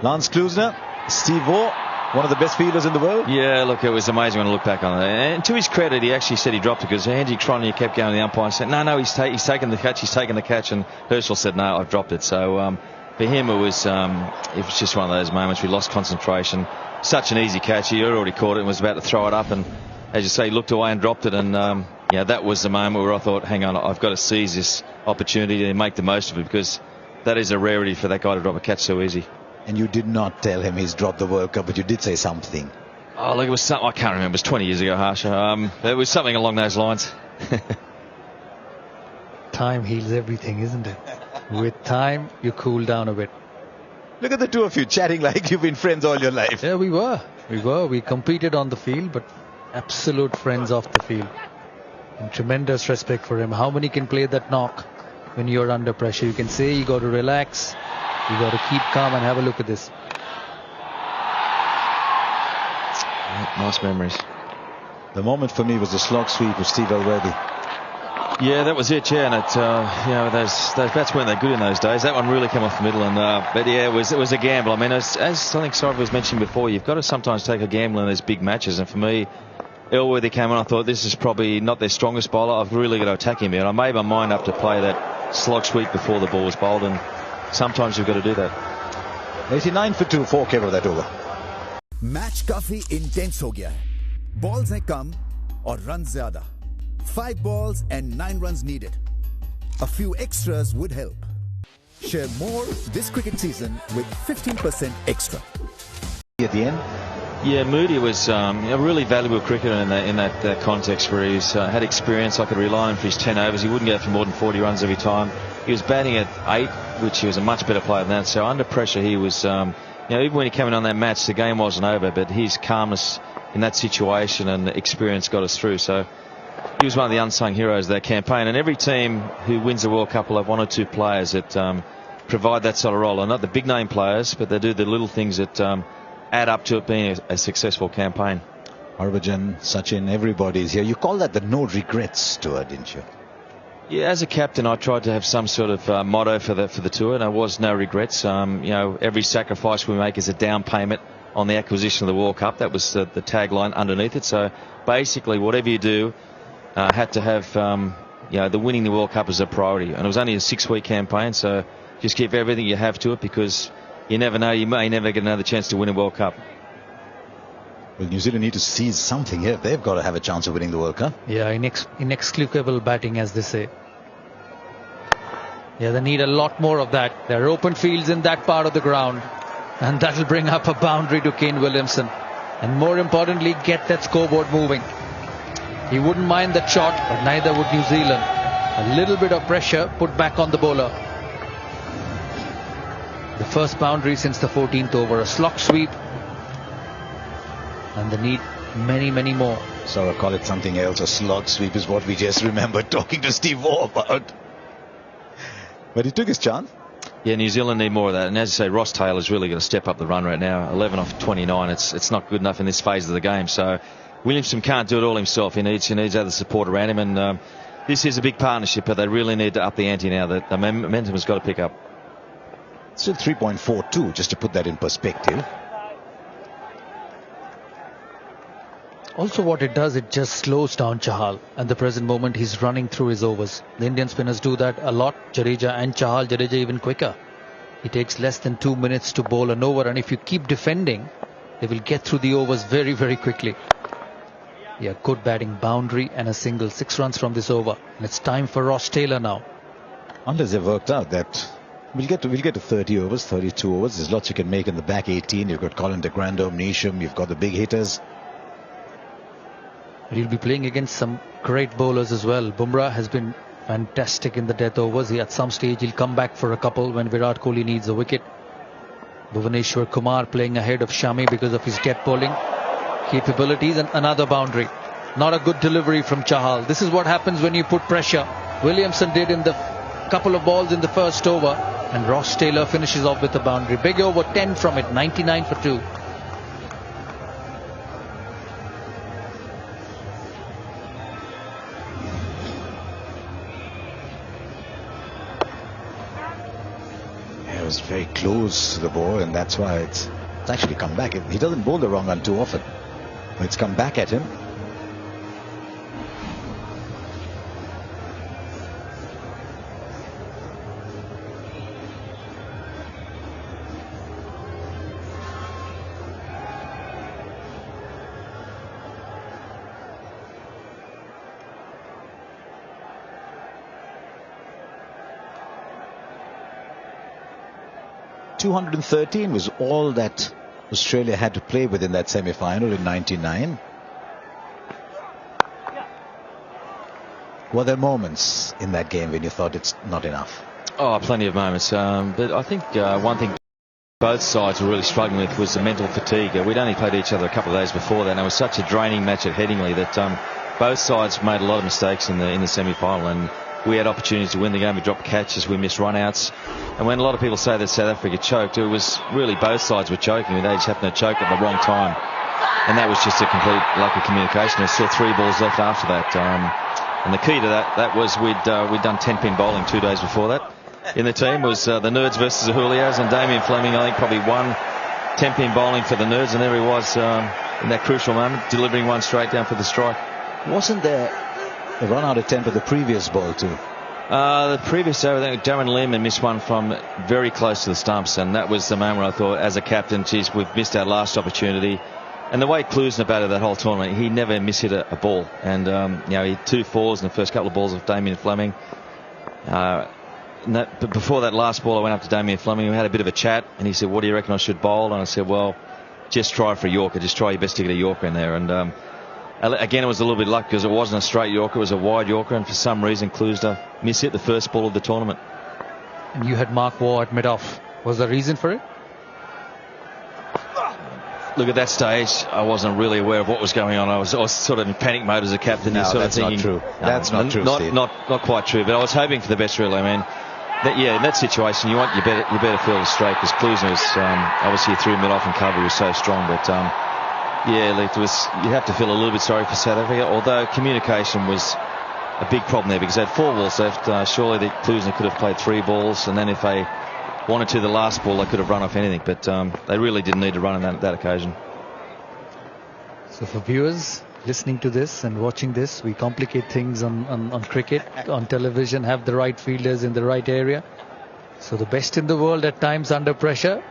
Speaker 9: Lance Klusener, Steve Waugh, one of the best fielders in the world.
Speaker 7: Yeah, look, it was amazing when I look back on it. And to his credit, he actually said he dropped it, because Andy Cronje kept going to the umpire and said, no, he's taken the catch, and Herschel said, no, I've dropped it. So for him, it was just one of those moments. We lost concentration. Such an easy catch. He already caught it and was about to throw it up, and as you say, he looked away and dropped it. And that was the moment where I thought, hang on, I've got to seize this opportunity and make the most of it, because that is a rarity for that guy to drop a catch so easy.
Speaker 9: And you did not tell him he's dropped the World Cup, but you did say something.
Speaker 7: Oh, look, it was something, I can't remember. It was 20 years ago, Harsha. It was something along those lines.
Speaker 8: Time heals everything, isn't it? With time, you cool down a bit.
Speaker 9: Look at the two of you chatting like you've been friends all your life.
Speaker 8: Yeah, we were. We competed on the field, but absolute friends off the field. And tremendous respect for him. How many can play that knock when you're under pressure? You can say you got to relax, you got to keep calm, and have a look at this.
Speaker 7: Nice memories.
Speaker 9: The moment for me was the slog sweep of Steve Elworthy.
Speaker 7: Yeah, that was it. Yeah, and it, those bats weren't that good in those days. That one really came off the middle, and but yeah, it was a gamble. I mean, as I think Simon was mentioning before, you've got to sometimes take a gamble in these big matches. And for me, Elworthy came on. I thought this is probably not their strongest bowler. I've really got to attack him here. And I made my mind up to play that slog sweep before the ball was bowled, and sometimes you've got to do that.
Speaker 9: 89 for 2, 4 over that over.
Speaker 3: Match काफी intense हो गया है. Balls हैं कम और run ज्यादा. 5 balls and 9 runs needed. A few extras would help. Share more this cricket season with 15% extra.
Speaker 9: At the end,
Speaker 7: yeah, Moody was a really valuable cricketer in that context, where he's had experience. I could rely on for his 10 overs. He wouldn't go for more than 40 runs every time. He was batting at 8, which he was a much better player than that. So under pressure, he was, even when he came in on that match, the game wasn't over, but his calmness in that situation and experience got us through. So he was one of the unsung heroes of that campaign. And every team who wins the World Cup will have 1 or 2 players that provide that sort of role. And not the big name players, but they do the little things that add up to it being a successful campaign.
Speaker 9: Harbhajan, Sachin, everybody's here. You call that the no regrets tour, didn't you?
Speaker 7: Yeah, as a captain, I tried to have some sort of motto for the tour, and there was no regrets. Every sacrifice we make is a down payment on the acquisition of the World Cup. That was the tagline underneath it. So basically, whatever you do, had to have the winning the World Cup as a priority. And it was only a 6-week campaign, so just give everything you have to it, because you never know, you may never get another chance to win a World Cup.
Speaker 9: Well, New Zealand need to seize something here. They've got to have a chance of winning the World Cup.
Speaker 8: Yeah, inexplicable batting, as they say. Yeah, they need a lot more of that. There are open fields in that part of the ground, and that will bring up a boundary to Kane Williamson. And more importantly, get that scoreboard moving. He wouldn't mind that shot, but neither would New Zealand. A little bit of pressure put back on the bowler. The first boundary since the 14th over, a slog sweep. And they need many, many more.
Speaker 9: So I call it something else. A slog sweep is what we just remembered talking to Steve Waugh about. But he took his chance.
Speaker 7: Yeah, New Zealand need more of that. And as I say, Ross Taylor's really going to step up the run rate now. 11 off 29. It's not good enough in this phase of the game. So Williamson can't do it all himself. He needs other support around him. And this is a big partnership, but they really need to up the ante now. The momentum has got to pick up.
Speaker 9: Still 3.42, just to put that in perspective.
Speaker 8: Also, what it does, it just slows down Chahal. At the present moment, he's running through his overs. The Indian spinners do that a lot. Jadeja and Chahal. Jadeja even quicker. He takes less than 2 minutes to bowl an over, and if you keep defending, they will get through the overs very, very quickly. Yeah, good batting, boundary and a single. 6 runs from this over, and it's time for Ross Taylor now.
Speaker 9: Unless they've worked out that we'll get to 30 overs, 32 overs. There's lots you can make in the back 18. You've got Colin de Grandhomme, Neesham. You've got the big hitters.
Speaker 8: He'll be playing against some great bowlers as well. Bumrah has been fantastic in the death overs. At some stage he'll come back for a couple when Virat Kohli needs a wicket. Bhuvaneshwar Kumar playing ahead of Shami because of his death bowling capabilities, and another boundary. Not a good delivery from Chahal. This is what happens when you put pressure. Williamson did in the couple of balls in the first over, and Ross Taylor finishes off with a boundary. Big over, 10 from it, 99 for 2.
Speaker 9: It was very close to the ball, and that's why it's actually come back. He doesn't bowl the wrong one too often, but it's come back at him. .213 was all that Australia had to play with in that semi-final in '99. Were there moments in that game when you thought it's not enough?
Speaker 7: Oh, plenty of moments. But I think one thing both sides were really struggling with was the mental fatigue. We'd only played each other a couple of days before that, and it was such a draining match at Headingley that both sides made a lot of mistakes in the semi-final, and we had opportunities to win the game. We dropped catches, we missed run-outs, and when a lot of people say that South Africa choked, it was really both sides were choking. They just happened to choke at the wrong time, and that was just a complete lack of communication. There's still 3 balls left after that, and the key to that was we'd done 10-pin bowling 2 days before that. In the team was the Nerds versus the Julios, and Damien Fleming, I think, probably won 10-pin bowling for the Nerds, and there he was in that crucial moment, delivering one straight down for the strike.
Speaker 9: Wasn't there a run out of 10 for the previous ball too?
Speaker 7: The previous over, I think Darren Lehman missed one from very close to the stumps, and that was the moment where I thought, as a captain, geez, we've missed our last opportunity. And the way Klusener batted that whole tournament, he never mishit a ball, and he had 2 fours in the first couple of balls of Damien Fleming. But before that last ball, I went up to Damien Fleming. We had a bit of a chat, and he said, "What do you reckon I should bowl?" And I said, "Well, just try for a Yorker. Just try your best to get a Yorker in there." And again, it was a little bit luck because it wasn't a straight Yorker, it was a wide Yorker, and for some reason, Klusener mishit the first ball of the tournament.
Speaker 8: And you had Mark Waugh at mid-off. Was there a reason for it?
Speaker 7: Look, at that stage, I wasn't really aware of what was going on. I was sort of in panic mode as a captain.
Speaker 9: No,
Speaker 7: sort
Speaker 9: that's
Speaker 7: of thinking,
Speaker 9: not true. That's not true, Steve.
Speaker 7: Not quite true, but I was hoping for the best, really. I mean, in that situation, you better feel it straight, because Klusener was obviously through mid-off and cover, he was so strong. But you have to feel a little bit sorry for South Africa, although communication was a big problem there, because they had 4 balls left. Surely the Klusener could have played 3 balls, and then if they wanted to, the last ball, they could have run off anything, but they really didn't need to run on that occasion.
Speaker 8: So for viewers listening to this and watching this, we complicate things on cricket, on television, have the right fielders in the right area. So the best in the world at times under pressure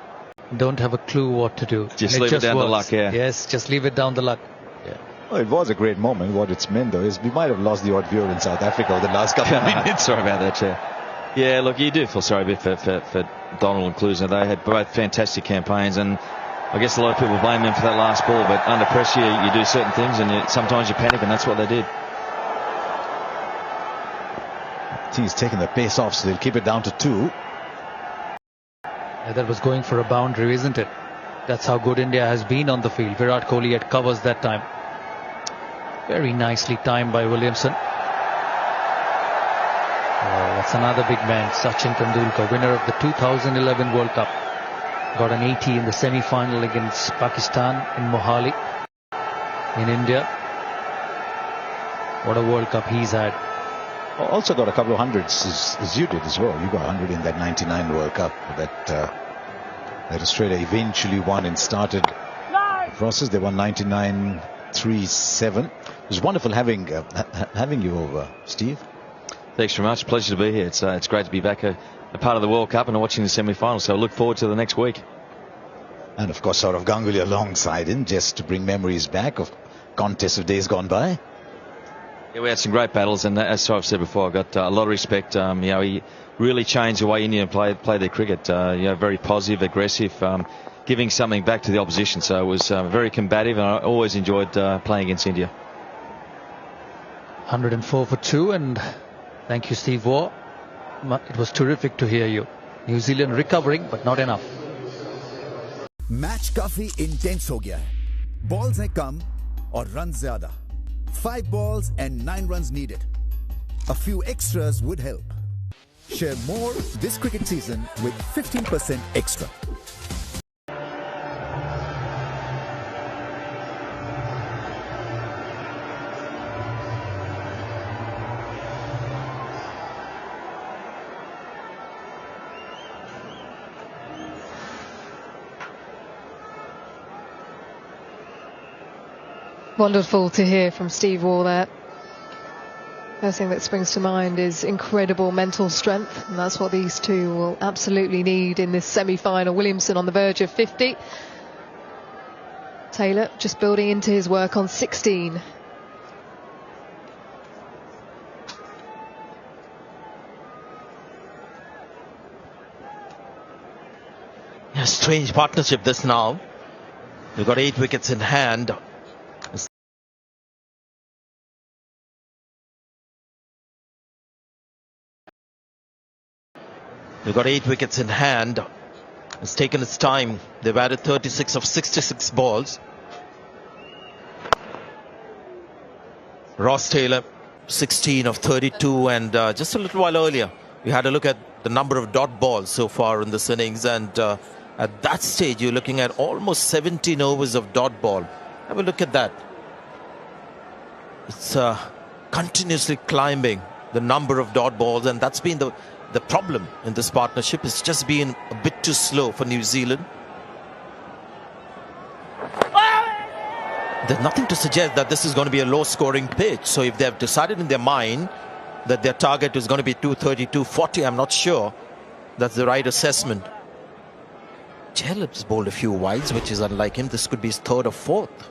Speaker 8: don't have a clue what to do.
Speaker 7: Just leave it down the luck, yeah.
Speaker 8: Yes, just leave it down the luck.
Speaker 9: Yeah. Well, it was a great moment. What it's meant, though, is we might have lost the odd viewer in South Africa over the last couple of minutes.
Speaker 7: Sorry about that, Chair. Yeah, look, you do feel sorry a bit for Donald and Klusener. They had both fantastic campaigns, and I guess a lot of people blame them for that last ball, but under pressure you do certain things, and sometimes you panic, and that's what they did.
Speaker 9: He's taking the pace off, so they'll keep it down to 2.
Speaker 8: Yeah, that was going for a boundary, isn't it? That's how good India has been on the field. Virat Kohli had covers that time. Very nicely timed by Williamson. Oh, that's another big man, Sachin Tendulkar, winner of the 2011 World Cup. Got an 80 in the semi-final against Pakistan in Mohali in India. What a World Cup he's had.
Speaker 9: Also got a couple of hundreds as you did as well. You got 100 in that 99 World Cup that Australia eventually won and started the process. They won 99-3-7. It was wonderful having you over, Steve.
Speaker 7: Thanks very much. Pleasure to be here. It's great to be back a part of the World Cup and watching the semi-final. So I look forward to the next week.
Speaker 9: And of course, Saurav Ganguly alongside him, just to bring memories back of contests of days gone by.
Speaker 7: Yeah, we had some great battles, and as I've said before, I've got a lot of respect. He really changed the way India play their cricket. Very positive, aggressive, giving something back to the opposition. So it was very combative, and I always enjoyed playing against India.
Speaker 8: 104 for 2, and thank you, Steve Waugh. It was terrific to hear you. New Zealand recovering, but not enough.
Speaker 3: Match काफी intense हो गया है. Balls हैं कम और run ज्यादा. 5 balls and 9 runs needed. A few extras would help. Share more this cricket season with 15% extra.
Speaker 2: Wonderful to hear from Steve Waugh there. First thing that springs to mind is incredible mental strength, and that's what these two will absolutely need in this semi-final. Williamson on the verge of 50. Taylor just building into his work on 16.
Speaker 11: A strange partnership this now. We've got 8 wickets in hand. We've got 8 wickets in hand. It's taken its time. They've added 36 of 66 balls. Ross Taylor, 16 of 32, and just a little while earlier, we had a look at the number of dot balls so far in this innings, and at that stage, you're looking at almost 17 overs of dot ball. Have a look at that. It's continuously climbing the number of dot balls, and that's been the problem in this partnership. It's just been a bit too slow for New Zealand. There's nothing to suggest that this is going to be a low-scoring pitch. So if they've decided in their mind that their target is going to be 230, 240, I'm not sure that's the right assessment. Chalob's bowled a few wides, which is unlike him. This could be his third or fourth.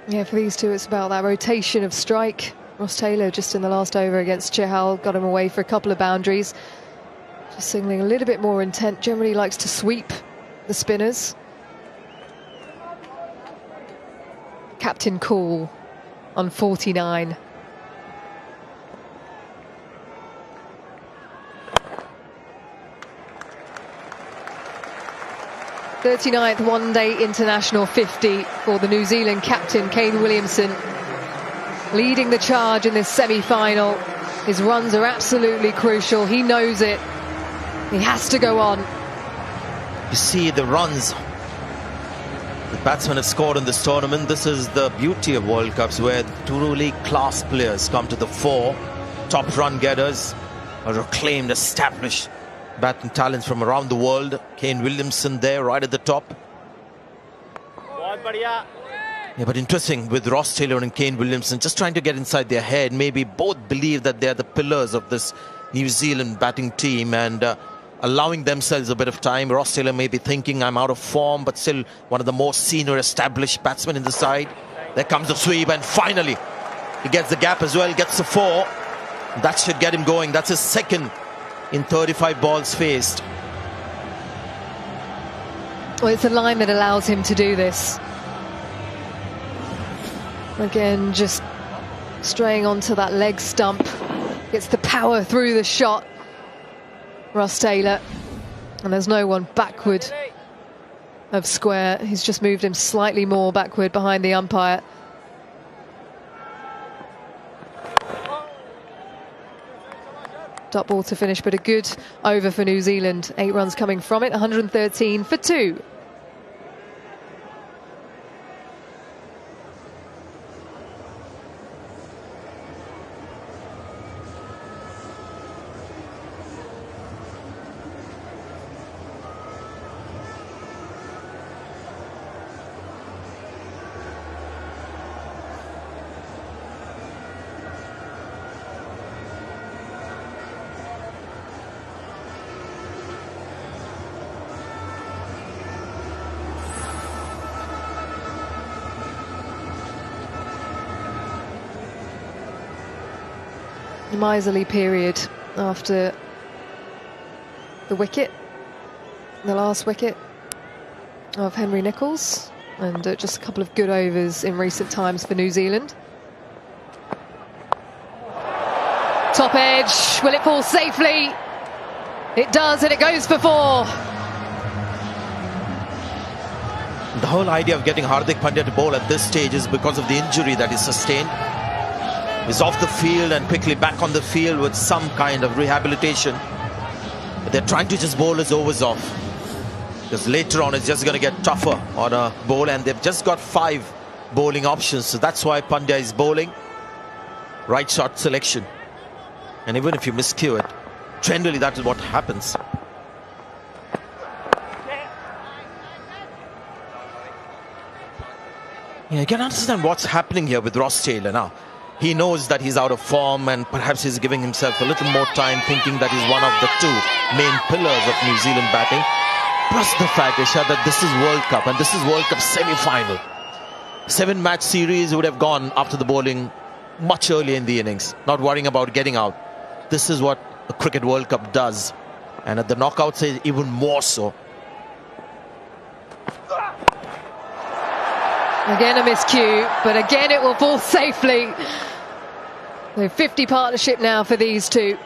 Speaker 2: Yeah, for these two, it's about that rotation of strike. Ross Taylor just in the last over against Chahal got him away for a couple of boundaries. Just signalling a little bit more intent. Generally likes to sweep the spinners. Captain cool on 49. '39th one-day international 50 for the New Zealand captain Kane Williamson, leading the charge in this semi-final. His runs are absolutely crucial. He knows it. He has to go on.
Speaker 11: You see the runs the batsmen have scored in this tournament. This is the beauty of World Cups, where truly class players come to the fore. Top run getters, are acclaimed, established batting talents from around the world. Kane Williamson there right at the top. Yeah, but interesting with Ross Taylor and Kane Williamson just trying to get inside their head. Maybe both believe that they're the pillars of this New Zealand batting team, and allowing themselves a bit of time. Ross Taylor may be thinking, I'm out of form, but still one of the most senior established batsmen in the side. There comes the sweep, and finally he gets the gap as well, gets the 4. That should get him going. That's his second in 35 balls faced.
Speaker 2: Well, it's a line that allows him to do this. Again, just straying onto that leg stump. Gets the power through the shot, Ross Taylor. And there's no one backward of square. He's just moved him slightly more backward behind the umpire. Dot ball to finish, but a good over for New Zealand. 8 runs coming from it, 113 for 2. Miserly period after the wicket, the last wicket of Henry Nicholls, and just a couple of good overs in recent times for New Zealand. Top edge, will it fall safely? It does, and it goes for 4.
Speaker 11: The whole idea of getting Hardik Pandya to bowl at this stage is because of the injury that he sustained. He's off the field and quickly back on the field with some kind of rehabilitation. But they're trying to just bowl his overs off, because later on it's just going to get tougher on a bowl, and they've just got 5 bowling options. So that's why Pandya is bowling. Right shot selection. And even if you miscue it, generally that is what happens. Yeah, you can understand what's happening here with Ross Taylor now. He knows that he's out of form, and perhaps he's giving himself a little more time, thinking that he's one of the 2 main pillars of New Zealand batting. Plus the fact, Isha, that this is World Cup, and this is World Cup semi-final. 7-match series would have gone after the bowling much earlier in the innings, not worrying about getting out. This is what a Cricket World Cup does. And at the knockouts, even more so.
Speaker 2: Again a miscue, but again it will fall safely. So 50 partnership now for these two.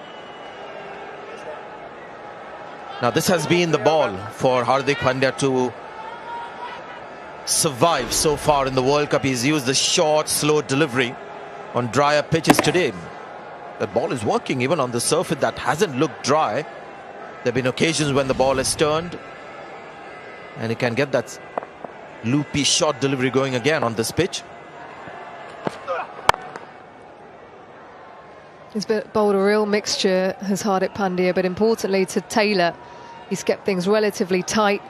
Speaker 11: Now this has been the ball for Hardik Pandya to survive so far in the World Cup. He's used the short, slow delivery on drier pitches today. The ball is working even on the surface that hasn't looked dry. There have been occasions when the ball has turned and he can get that loopy short delivery going again on this pitch.
Speaker 2: He's bowled a real mixture, has Hardik Pandya, but importantly to Taylor, he's kept things relatively tight.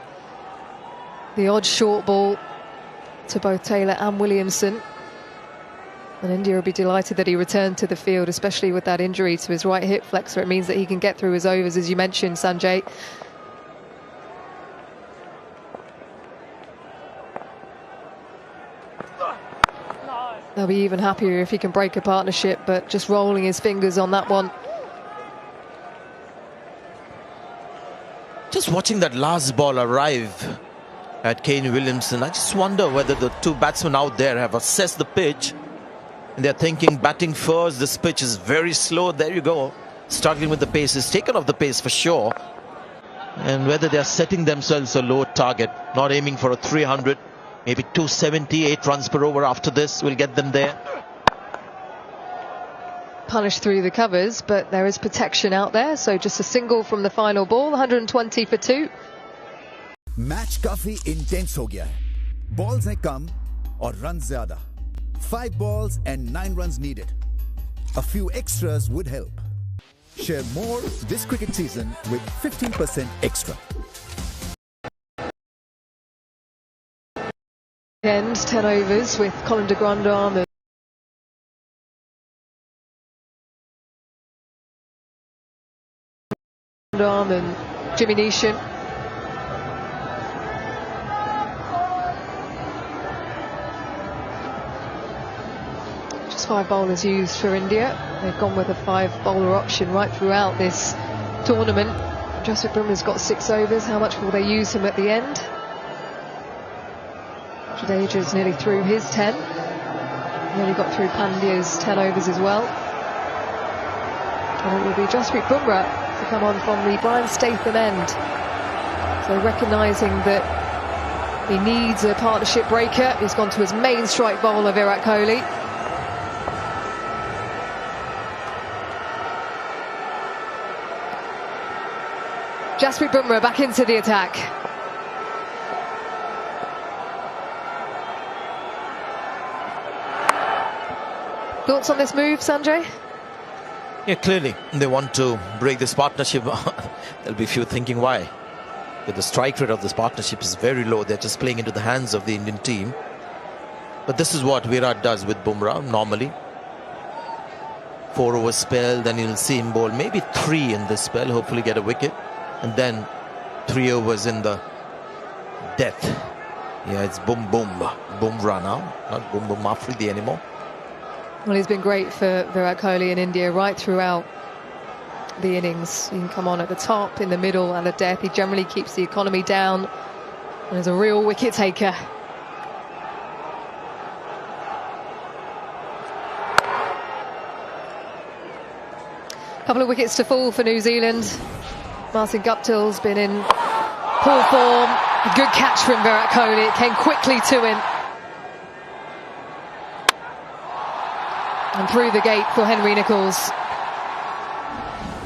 Speaker 2: The odd short ball to both Taylor and Williamson. And India will be delighted that he returned to the field, especially with that injury to his right hip flexor. It means that he can get through his overs, as you mentioned, Sanjay. They'll be even happier if he can break a partnership, but just rolling his fingers on that one.
Speaker 11: Just watching that last ball arrive at Kane Williamson, I just wonder whether the two batsmen out there have assessed the pitch and they're thinking batting first, this pitch is very slow. There you go, struggling with the pace. He's taken off the pace for sure. And whether they're setting themselves a low target, not aiming for a 300, maybe 278 runs per over after this will get them there.
Speaker 2: Punished through the covers, but there is protection out there, so just a single from the final ball. 120 for 2.
Speaker 3: Match काफी intense हो गया है. Balls हैं कम और run ज्यादा. 5 balls and 9 runs needed. A few extras would help. Share more this cricket season with 15% extra.
Speaker 2: End 10 overs with Colin de Grandhomme and Jimmy Neesham. Just 5 bowlers used for India. They've gone with a 5 bowler option right throughout this tournament. Jasprit Bumrah's got 6 overs. How much will they use him at the end? Jadeja's nearly through his 10. Nearly got through Pandya's 10 overs as well. And it will be Jasprit Bumrah to come on from the Brian Statham end. So recognising that he needs a partnership breaker, he's gone to his main strike bowler, Virat Kohli. Jasprit Bumrah back into the attack. Thoughts on this move, Sanjay?
Speaker 11: Yeah, clearly they want to break this partnership. There'll be few thinking why. But the strike rate of this partnership is very low. They're just playing into the hands of the Indian team. But this is what Virat does with Bumrah normally. 4 over spell, then you'll see him bowl maybe 3 in this spell, hopefully get a wicket. And then 3 overs in the death. Yeah, it's boom boom Bumrah now, not boom boom Afridi anymore.
Speaker 2: Well, he's been great for Virat Kohli in India right throughout the innings. He can come on at the top, in the middle and the death. He generally keeps the economy down and is a real wicket taker. Couple of wickets to fall for New Zealand. Martin Guptill's been in poor form. A good catch from Virat Kohli. It came quickly to him. And through the gate for Henry Nicholls.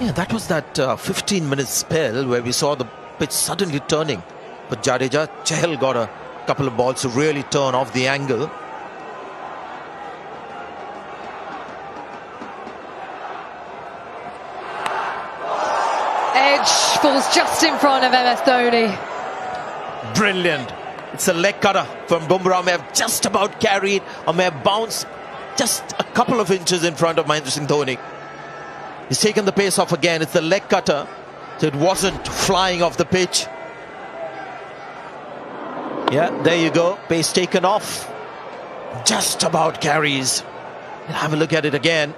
Speaker 11: Yeah, that was that 15-minute spell where we saw the pitch suddenly turning. But Jadeja, Chahal got a couple of balls to really turn off the angle.
Speaker 2: Edge falls just in front of MS Dhoni.
Speaker 11: Brilliant. It's a leg cutter from Bumrah. May have just about carried or may have bounced just a couple of inches in front of Mahendra Singh Dhoni. He's taken the pace off again. It's the leg cutter, so it wasn't flying off the pitch. Yeah, there you go. Pace taken off. Just about carries. And have a look at it again.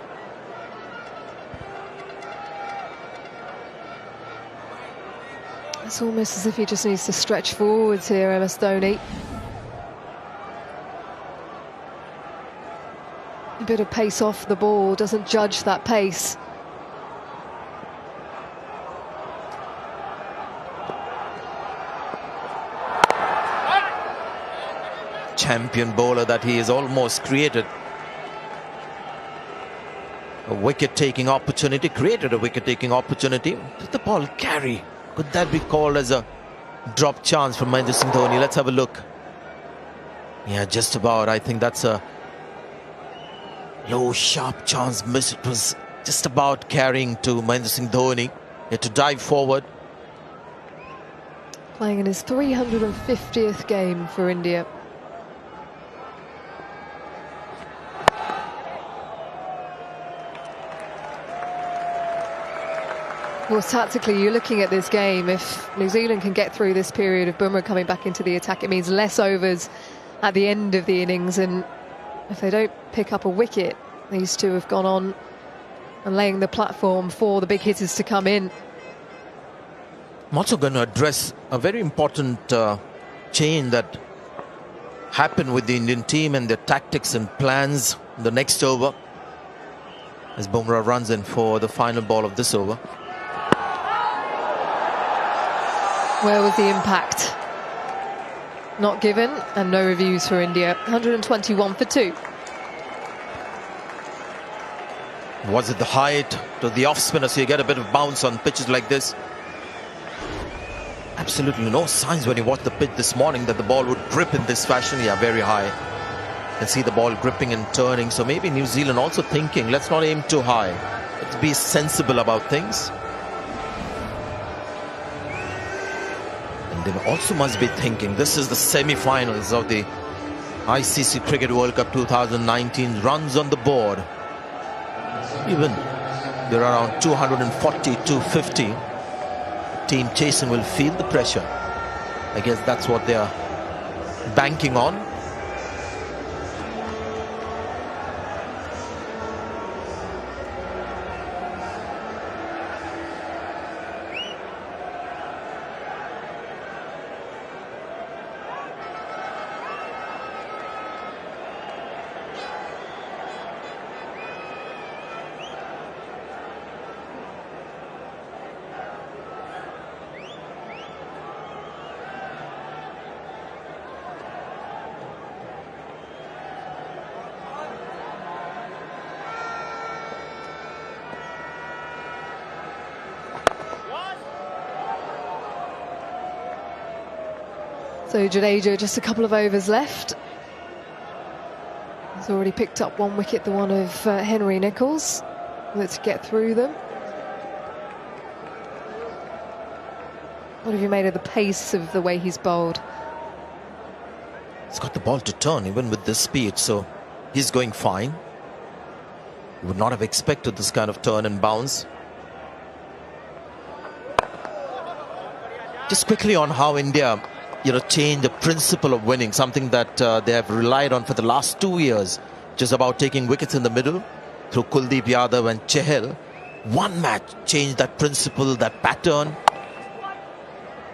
Speaker 2: It's almost as if he just needs to stretch forwards here, MS Dhoni. a bit of pace off the ball, doesn't judge that pace.
Speaker 11: Champion bowler that he has almost created a wicket-taking opportunity, created a wicket-taking opportunity. Did the ball carry? Could that be called as a drop chance from Mahendra Singh Dhoni? Let's have a look. Yeah, just about. I think that's a low, sharp chance miss. It was just about carrying to Mahendra Singh Dhoni. He had to dive forward.
Speaker 2: Playing in his 350th game for India. Well, tactically, you're looking at this game. If New Zealand can get through this period of Bumrah coming back into the attack, it means less overs at the end of the innings. And if they don't pick up a wicket, these two have gone on and laying the platform for the big hitters to come in.
Speaker 11: I'm also going to address a very important change that happened with the Indian team and their tactics and plans in the next over, as Bumrah runs in for the final ball of this over.
Speaker 2: Where was the impact? Not given, and no reviews for India. 121 for 2.
Speaker 11: Was it the height to the off spinner, so you get a bit of bounce on pitches like this? Absolutely no signs when you watch the pitch this morning that the ball would grip in this fashion. Yeah, very high. You can see the ball gripping and turning. So maybe New Zealand also thinking, let's not aim too high. Let's be sensible about things. And they also must be thinking, this is the semi-finals of the ICC Cricket World Cup 2019. Runs on the board. Even they're around 240, 250. Team chasing will feel the pressure. I guess that's what they're banking on.
Speaker 2: So Jadeja, just a couple of overs left. He's already picked up one wicket, the one of Henry Nicholls. Let's get through them. What have you made of the pace of the way he's bowled?
Speaker 11: He's got the ball to turn even with this speed, so he's going fine. You would not have expected this kind of turn and bounce. Just quickly on how India, change the principle of winning, something that they have relied on for the last 2 years, just about taking wickets in the middle through Kuldeep Yadav and Chahal. One match changed that principle, that pattern,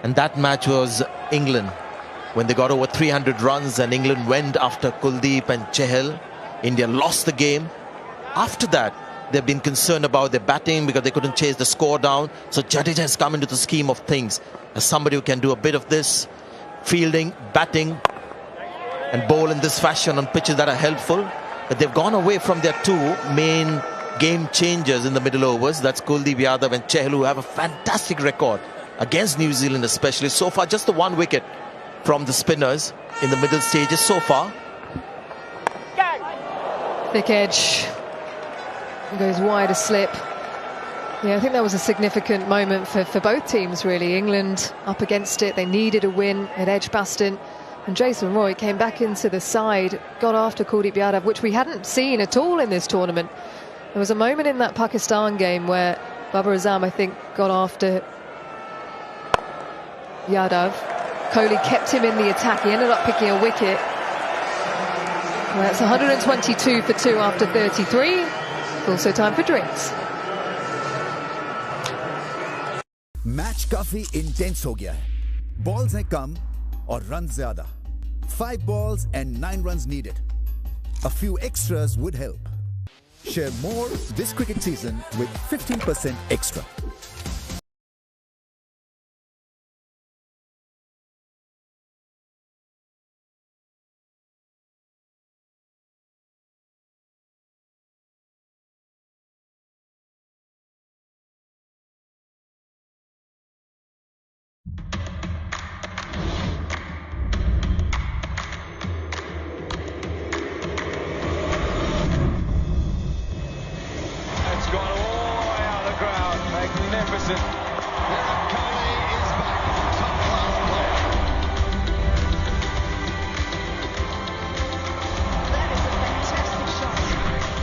Speaker 11: and that match was England, when they got over 300 runs and England went after Kuldeep and Chahal. India lost the game. After that, they've been concerned about their batting because they couldn't chase the score down. So Jadeja has come into the scheme of things as somebody who can do a bit of this, fielding, batting, and bowl in this fashion on pitches that are helpful. But they've gone away from their two main game changers in the middle overs. That's Kuldeep Yadav and Chahal, who have a fantastic record against New Zealand, especially so far. Just the one wicket from the spinners in the middle stages so far.
Speaker 2: Thick edge. Goes wide a slip. Yeah, I think that was a significant moment for both teams, really. England up against it. They needed a win at Edgbaston. And Jason Roy came back into the side, got after Kuldeep Yadav, which we hadn't seen at all in this tournament. There was a moment in that Pakistan game where Babar Azam, I think, got after Yadav. Kohli kept him in the attack. He ended up picking a wicket. Well, that's 122 for 2 after 33. Also time for drinks.
Speaker 3: Match काफी intense हो गया है. Balls हैं कम और run ज्यादा. 5 balls and 9 runs needed. A few extras would help. Share more this cricket season with 15% extra.
Speaker 12: It's gone all the way out of the ground. Magnificent. Kohli is back. Top class player.
Speaker 2: That is a fantastic shot.
Speaker 12: There it is.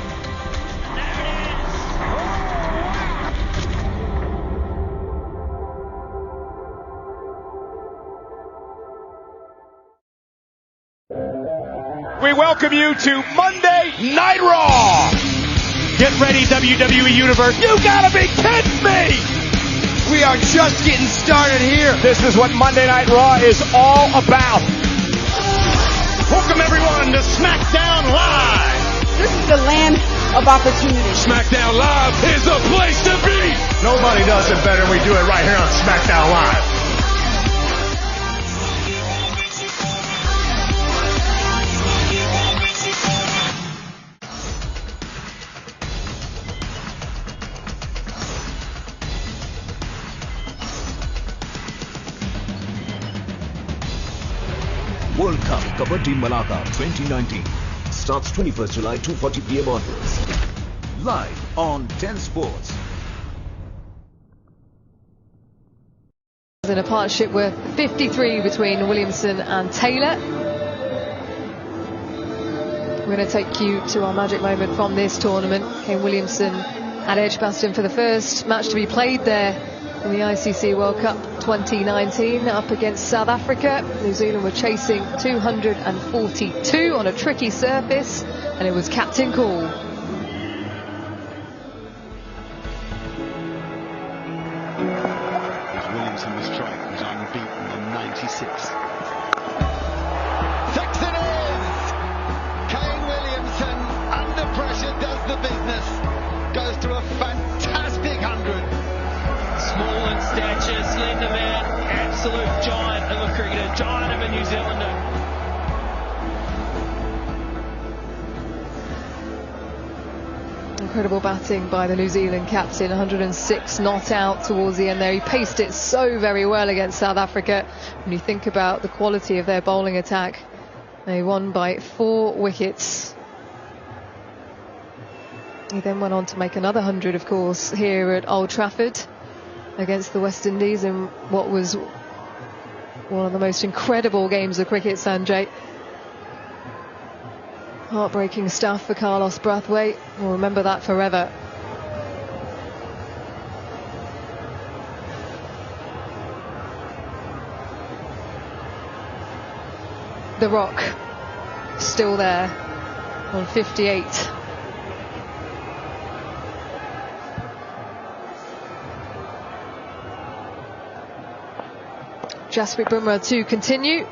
Speaker 13: We welcome you to Monday Night Raw. Get ready, WWE Universe. You gotta be kidding me! We are just getting started here. This is what Monday Night Raw is all about. Welcome everyone to SmackDown Live.
Speaker 14: This is the land of opportunity.
Speaker 13: SmackDown Live is the place to be. Nobody does it better than we do it right here on SmackDown Live.
Speaker 10: World Cup Kabaddi Malacca 2019 starts 21st July 2:40 PM onwards. Live on 10 Sports.
Speaker 2: In a partnership worth 53 between Williamson and Taylor. We're going to take you to our magic moment from this tournament. Kane Williamson at Edgbaston for the first match to be played there in the ICC World Cup 2019 up against South Africa. New Zealand were chasing 242 on a tricky surface, and it was captain call.
Speaker 15: Williamson was strike, was unbeaten in 96. Tucks it in! Kane Williamson, under pressure, does the business. Goes to a fantastic 100.
Speaker 16: Small in stature, slender man, absolute giant of a cricketer, giant of a New Zealander.
Speaker 2: Incredible batting by the New Zealand captain, 106 not out towards the end there. He paced it so very well against South Africa. When you think about the quality of their bowling attack, they won by 4 wickets. He then went on to make another 100, of course, here at Old Trafford against the West Indies in what was one of the most incredible games of cricket, Sanjay. Heartbreaking stuff for Carlos Brathwaite. We'll remember that forever. The Rock still there on 58. Jasprit Bumrah to continue.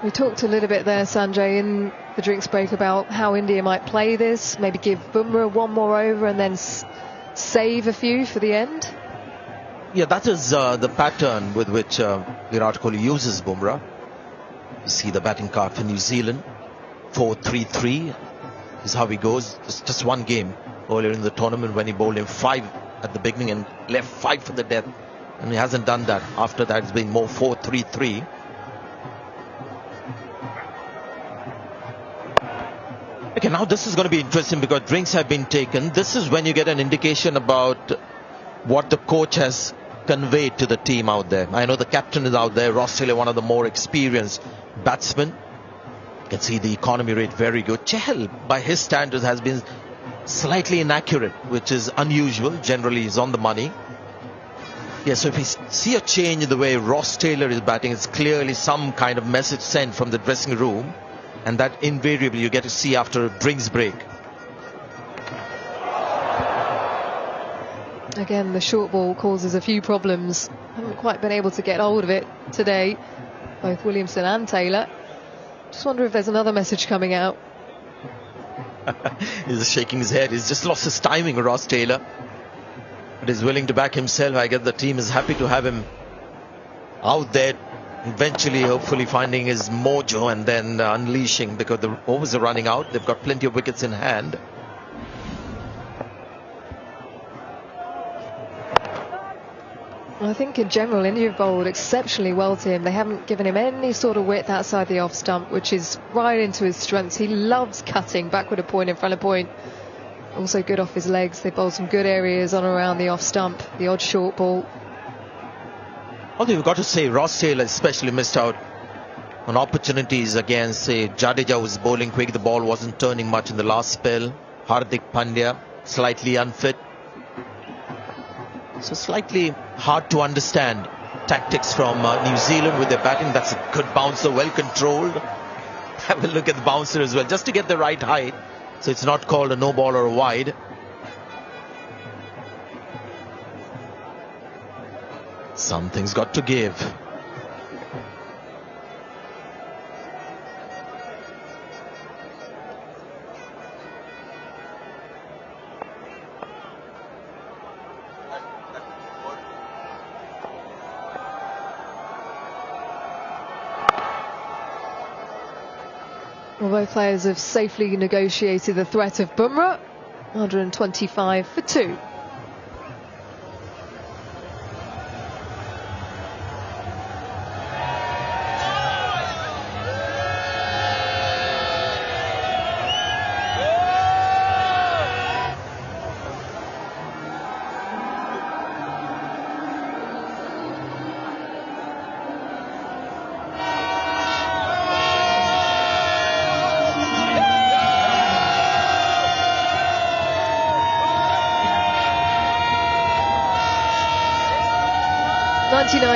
Speaker 2: We talked a little bit there, Sanjay, in the drinks break about how India might play this, maybe give Bumrah one more over and then save a few for the end.
Speaker 11: Yeah, that is the pattern with which Virat Kohli uses Bumrah. You see the batting card for New Zealand, 4-3-3 is how he goes. It's just one game earlier in the tournament when he bowled him 5 at the beginning and left 5 for the death, and he hasn't done that. After that, it's been more 4-3-3. Okay, now this is going to be interesting because drinks have been taken. This is when you get an indication about what the coach has conveyed to the team out there. I know the captain is out there, Ross Taylor, one of the more experienced batsmen. You can see the economy rate very good. Chahal, by his standards, has been slightly inaccurate, which is unusual. Generally, he's on the money. Yeah, so if we see a change in the way Ross Taylor is batting, it's clearly some kind of message sent from the dressing room. And that invariably you get to see after a drinks break.
Speaker 2: Again, the short ball causes a few problems. Haven't quite been able to get hold of it today. both Williamson and Taylor. Just wonder if there's another message coming out.
Speaker 11: He's shaking his head. He's just lost his timing, Ross Taylor. But he's willing to back himself. I guess the team is happy to have him out there. Eventually, hopefully finding his mojo and then unleashing, because the overs are running out. They've got plenty of wickets in hand.
Speaker 2: I think in general India have bowled exceptionally well to him. They haven't given him any sort of width outside the off stump, which is right into his strengths. He loves cutting backward a point, in front of point. Also good off his legs. They bowled some good areas on around the off stump, the odd short ball.
Speaker 11: Although you've got to say, Ross Taylor especially missed out on opportunities against, say, Jadeja was bowling quick. The ball wasn't turning much in the last spell. Hardik Pandya slightly unfit. So slightly hard to understand tactics from New Zealand with their batting. That's a good bouncer, well controlled. Have a look at the bouncer as well, just to get the right height, so it's not called a no ball or a wide. Something's got to give.
Speaker 2: Well, both players have safely negotiated the threat of Bumrah. 125 for 2.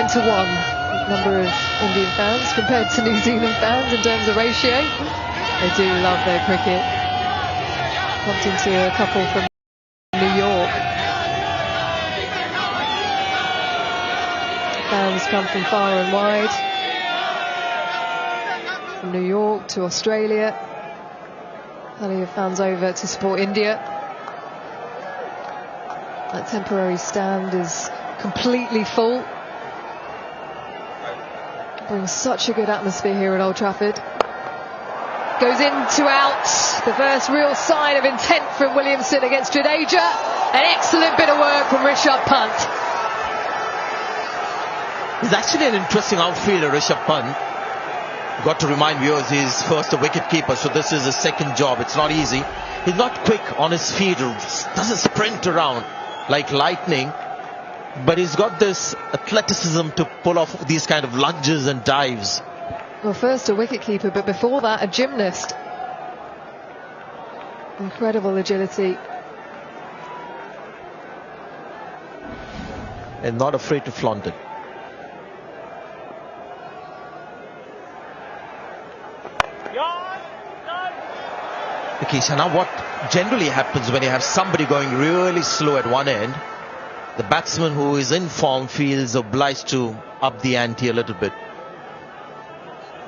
Speaker 2: To 1 number of Indian fans compared to New Zealand fans in terms of ratio. They do love their cricket. Bumped into a couple from New York. Fans come from far and wide. From New York to Australia. Plenty of fans over to support India. That temporary stand is completely full. Brings such a good atmosphere here at Old Trafford. Goes in to out. The first real sign of intent from Williamson against Jadeja. An excellent bit of work from Rishabh Pant.
Speaker 11: He's actually an interesting outfielder, Rishabh Pant. Got to remind viewers, he's first a wicket keeper, so this is his second job. It's not easy. He's not quick on his feet, doesn't sprint around like lightning. But he's got this athleticism to pull off these kind of lunges and dives.
Speaker 2: Well, first a wicketkeeper, but before that a gymnast. Incredible agility.
Speaker 11: And not afraid to flaunt it. Okay, so now what generally happens when you have somebody going really slow at one end, the batsman who is in form feels obliged to up the ante a little bit.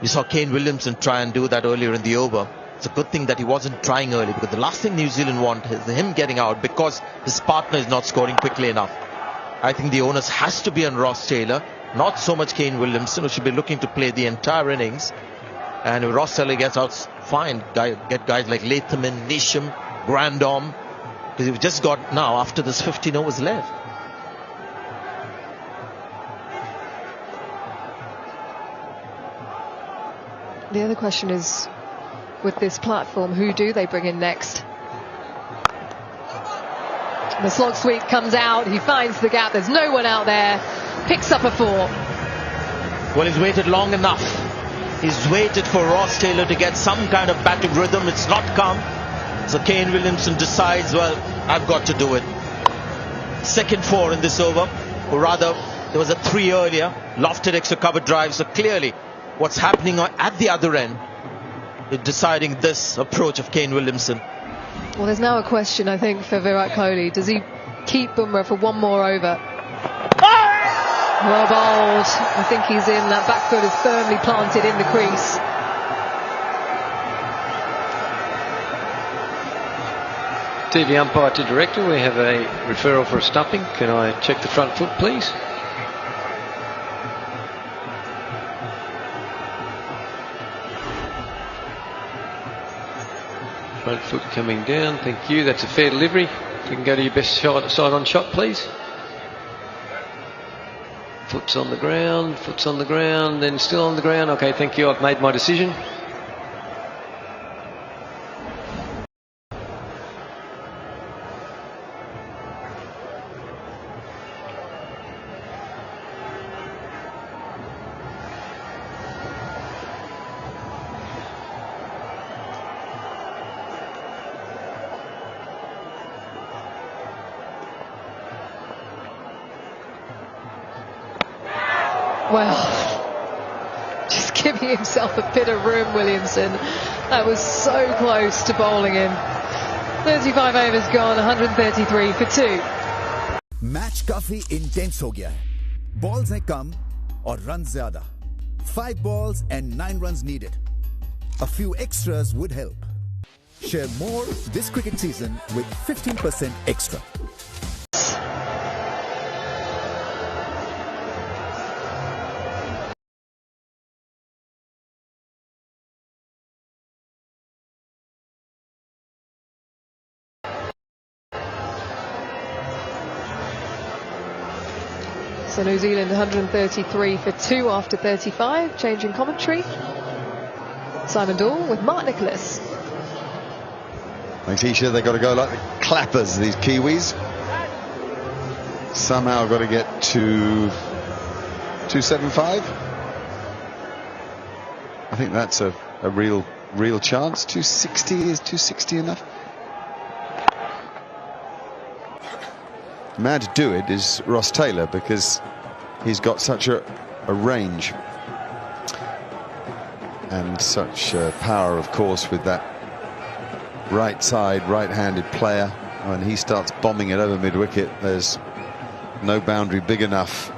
Speaker 11: We saw Kane Williamson try and do that earlier in the over. It's a good thing that he wasn't trying early, because the last thing New Zealand want is him getting out because his partner is not scoring quickly enough. I think the onus has to be on Ross Taylor, not so much Kane Williamson, who should be looking to play the entire innings. And if Ross Taylor gets out, fine. Get guys like Latham in, Nisham, Grandom, because we've just got now, after this 15 overs left.
Speaker 2: The other question is, with this platform, who do they bring in next? The slog sweep comes out, he finds the gap, there's no one out there, picks up a 4.
Speaker 11: Well, he's waited long enough. He's waited for Ross Taylor to get some kind of batting rhythm. It's not come. So Kane Williamson decides, well, I've got to do it. Second 4 in this over, or rather, there was a 3 earlier, lofted extra cover drive, so clearly what's happening at the other end is deciding this approach of Kane Williamson.
Speaker 2: Well, there's now a question, I think, for Virat Kohli. Does he keep Bumrah for one more over? Well bowled. I think he's in. That back foot is firmly planted in the crease.
Speaker 17: TV umpire to director, we have a referral for a stumping. Can I check the front foot, please? Front foot coming down, thank you. That's a fair delivery. If you can go to your best side on shot, please. Foot's on the ground, then still on the ground. Okay, thank you, I've made my decision.
Speaker 2: Well, just giving himself a bit of room, Williamson. That was so close to bowling him. 35 overs gone, 133 for 2.
Speaker 3: Match काफी intense हो गया है. Balls हैं कम और runs ज़्यादा. 5 balls and 9 runs needed. A few extras would help. Share more this cricket season with 15% extra.
Speaker 2: So New Zealand 133 for 2 after 35. Changing commentary. Simon Dool with Mark Nicholas.
Speaker 18: Thanks, Isha. They've got to go like the clappers, these Kiwis. Somehow got to get to 275. I think that's a real chance. 260, is 260 enough? Man to do it is Ross Taylor, because he's got such a range and such power, of course, with that right side, right-handed player. When he starts bombing it over mid-wicket, there's no boundary big enough.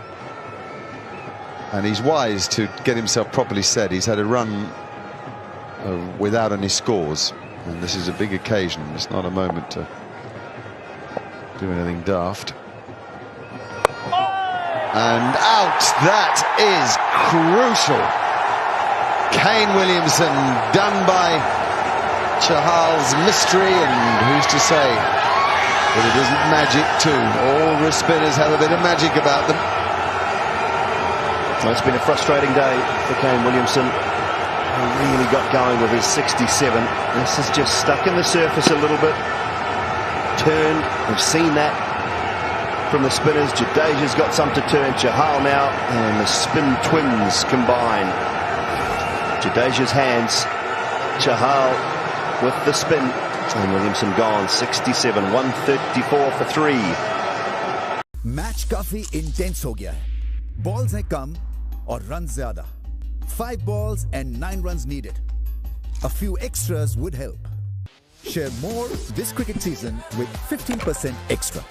Speaker 18: And he's wise to get himself properly set. He's had a run without any scores, and this is a big occasion. It's not a moment to do anything daft. And out. That is crucial. Kane Williamson done by Chahal's mystery, and who's to say that it isn't magic too? All wrist spinners have a bit of magic about them.
Speaker 1: Well, it's been a frustrating day for Kane Williamson. He really got going with his 67. This is just stuck in the surface a little bit. Turn, we've seen that from the spinners. Jadeja's got some to turn. Chahal now, and the spin twins combine. Jadeja's hands, Chahal with the spin, and Williamson gone. 67, 134 for 3.
Speaker 3: Match काफी intense हो गया है. Balls हैं कम और runs ज़्यादा. 5 balls and 9 runs needed. A few extras would help. Share more this cricket season with 15% extra.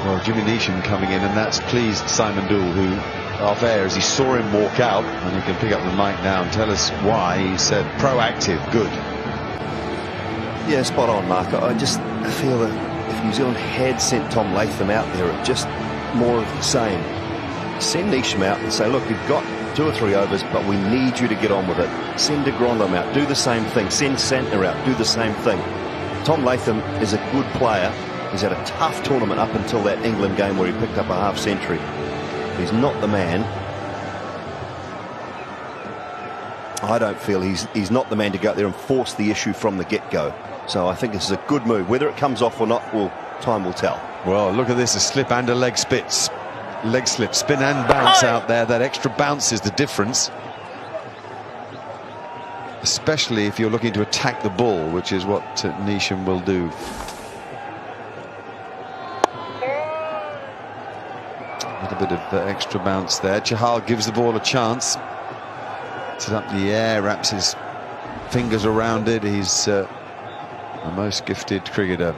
Speaker 18: Well, Jimmy Neesham coming in, and that's pleased Simon Dool, who off air, as he saw him walk out, and he can pick up the mic now and tell us why, he said proactive, good.
Speaker 1: Yeah, spot on, Mark. I just feel that if New Zealand had sent Tom Latham out there, it's just more of the same. Send Neesham out and say, look, you've got 2 or 3 overs, but we need you to get on with it. Send de Grandhomme out, do the same thing. Send Santner out, do the same thing. Tom Latham is a good player. He's had a tough tournament up until that England game where he picked up a half century. He's not the man. I don't feel he's not the man to go out there and force the issue from the get-go. So I think this is a good move. Whether it comes off or not, well, time will tell.
Speaker 18: Well, look at this, a slip and a leg slip, spin and bounce out there. That extra bounce is the difference. Especially if you're looking to attack the ball, which is what Neesham will do. A little bit of extra bounce there. Chahal gives the ball a chance. It's up the air, wraps his fingers around it. He's the most gifted cricketer.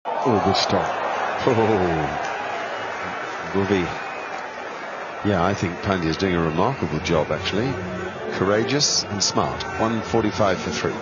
Speaker 18: Oh, good stop. Oh, Bhuvi. Yeah, I think Pandya's doing a remarkable job, actually. Courageous and smart. 145 for 3.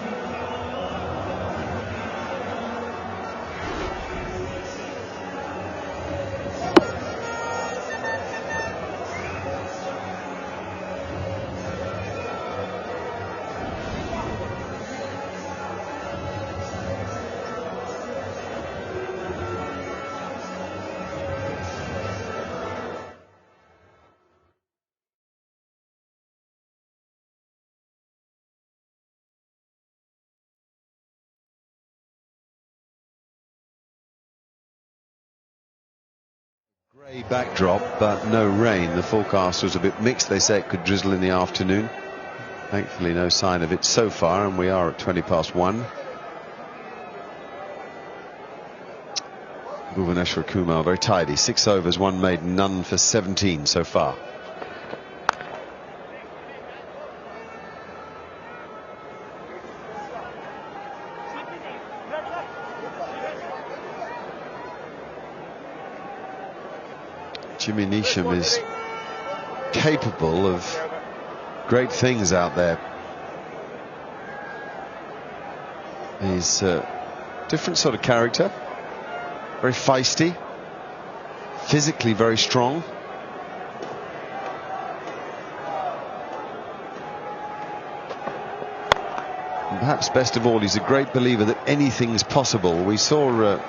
Speaker 18: Grey backdrop, but no rain. The forecast was a bit mixed. They say it could drizzle in the afternoon. Thankfully, no sign of it so far, and we are at 1:20. Bhuvaneshwar Kumar very tidy. 6 overs, 1 made, none for 17 so far. Jimmy Neesham is capable of great things out there. He's a different sort of character, very feisty, physically very strong. And perhaps best of all, he's a great believer that anything's possible. We saw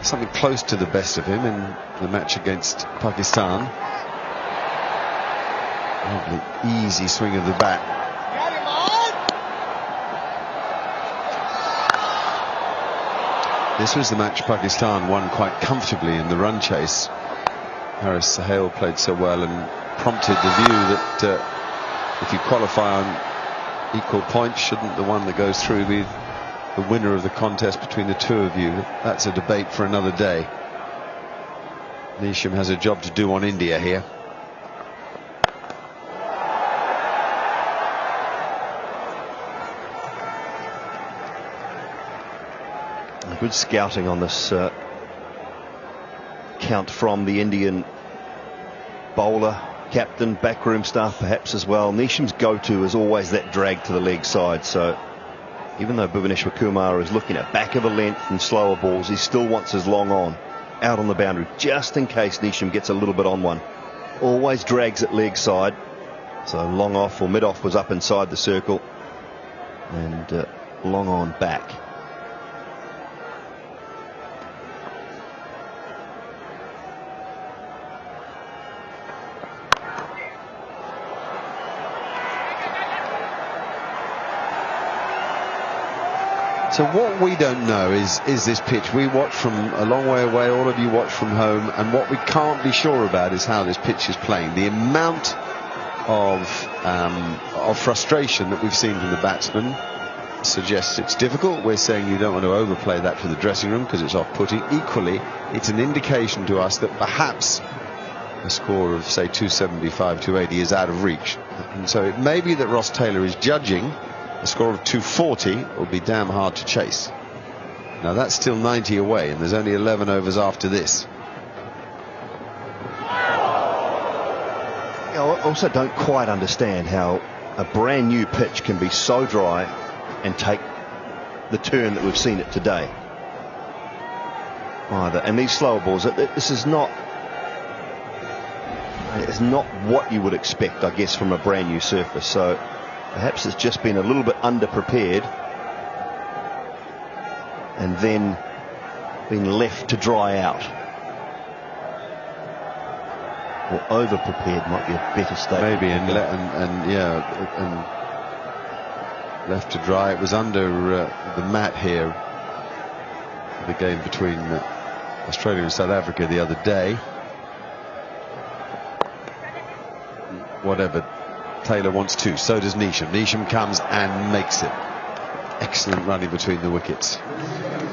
Speaker 18: something close to the best of him in the match against Pakistan. Lovely, easy swing of the bat. This was the match Pakistan won quite comfortably in the run chase. Haris Sohail played so well and prompted the view that if you qualify on equal points, shouldn't the one that goes through be the winner of the contest between the two of you? That's a debate for another day. Neesham has a job to do on India here.
Speaker 1: Good scouting on this count from the Indian bowler, captain, backroom staff perhaps as well. Neesham's go-to is always that drag to the leg side, so even though Bhuvaneshwar Kumar is looking at back of a length and slower balls, he still wants his long on out on the boundary, just in case Neesham gets a little bit on one. Always drags at leg side, so long off or mid off was up inside the circle, and long on back.
Speaker 18: So what we don't know is this pitch. We watch from a long way away, all of you watch from home, and what we can't be sure about is how this pitch is playing. The amount of frustration that we've seen from the batsmen suggests it's difficult. We're saying you don't want to overplay that for the dressing room because it's off-putting. Equally, it's an indication to us that perhaps a score of, say, 275, 280 is out of reach. And so it may be that Ross Taylor is judging a score of 240 will be damn hard to chase. Now that's still 90 away, and there's only 11 overs after this.
Speaker 1: I also don't quite understand how a brand new pitch can be so dry and take the turn that we've seen it today either. And these slower balls, this is not, it's not what you would expect, I guess, from a brand new surface. So perhaps it's just been a little bit underprepared and then been left to dry out. Or overprepared might be a better statement.
Speaker 18: Maybe, and left to dry. It was under the mat here, the game between Australia and South Africa the other day. Whatever Taylor wants to, so does Neesham. Neesham comes and makes it. Excellent running between the wickets.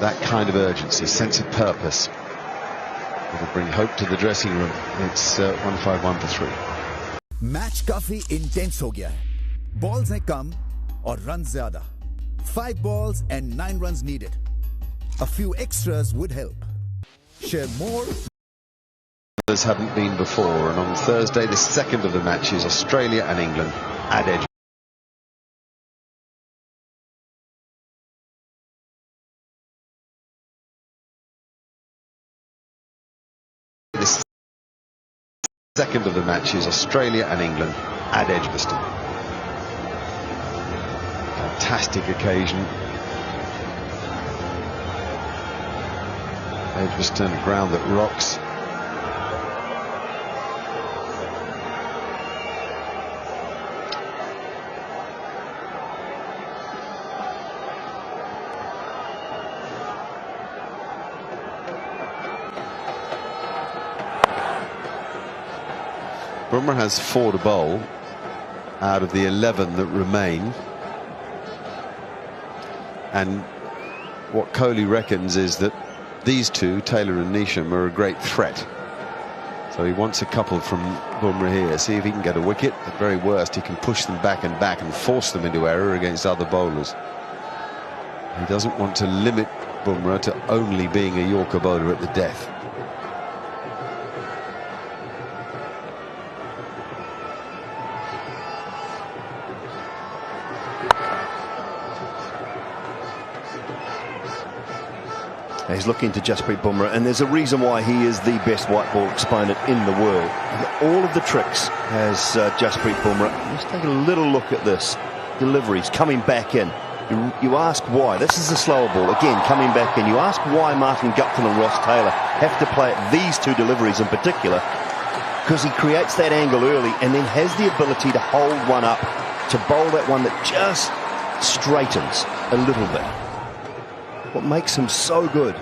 Speaker 18: That kind of urgency, sense of purpose, will bring hope to the dressing room. It's 151 for 3.
Speaker 3: Match काफी intense हो गया है. Balls हैं कम और run ज्यादा. 5 balls and 9 runs needed. A few extras would help. Share more.
Speaker 18: Haven't been before, and on Thursday the second of the matches, Australia and England at Edge. This second of the matches, Australia and England at Edgbaston. Fantastic occasion. Edgbaston, a ground that rocks. Bumrah has 4 to bowl out of the 11 that remain, and what Kohli reckons is that these two, Taylor and Neesham, are a great threat. So he wants a couple from Bumrah here, see if he can get a wicket. At very worst, he can push them back and force them into error against other bowlers. He doesn't want to limit Bumrah to only being a Yorker bowler at the death.
Speaker 1: He's looking to Jasprit Bumrah, and there's a reason why he is the best white ball exponent in the world. All of the tricks has Jasprit Bumrah. Let's take a little look at this. Deliveries coming back in. You ask why. This is the slower ball. Again, coming back in. You ask why Martin Guptill and Ross Taylor have to play at these two deliveries in particular, because he creates that angle early and then has the ability to hold one up, to bowl that one that just straightens a little bit. What makes him so good.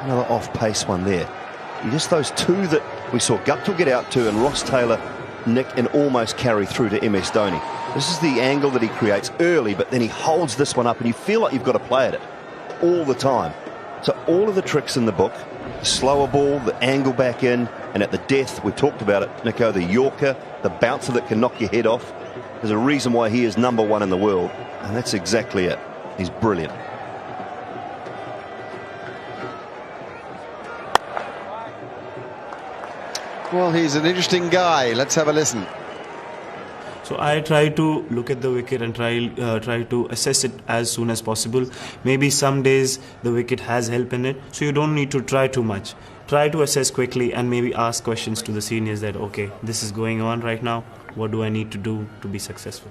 Speaker 1: Another off-pace one there. And just those two that we saw Guptill get out to and Ross Taylor nick and almost carry through to MS Dhoni. This is the angle that he creates early, but then he holds this one up and you feel like you've got to play at it all the time. So all of the tricks in the book, the slower ball, the angle back in, and at the death, we talked about it, Nico, the Yorker, the bouncer that can knock your head off. There's a reason why he is #1 in the world, and that's exactly it. He's brilliant.
Speaker 18: Well, he's an interesting guy. Let's have a listen.
Speaker 19: So I try to look at the wicket and try to assess it as soon as possible. Maybe some days the wicket has help in it, so you don't need to try too much. Try to assess quickly and maybe ask questions to the seniors that, okay, this is going on right now. What do I need to do to be successful?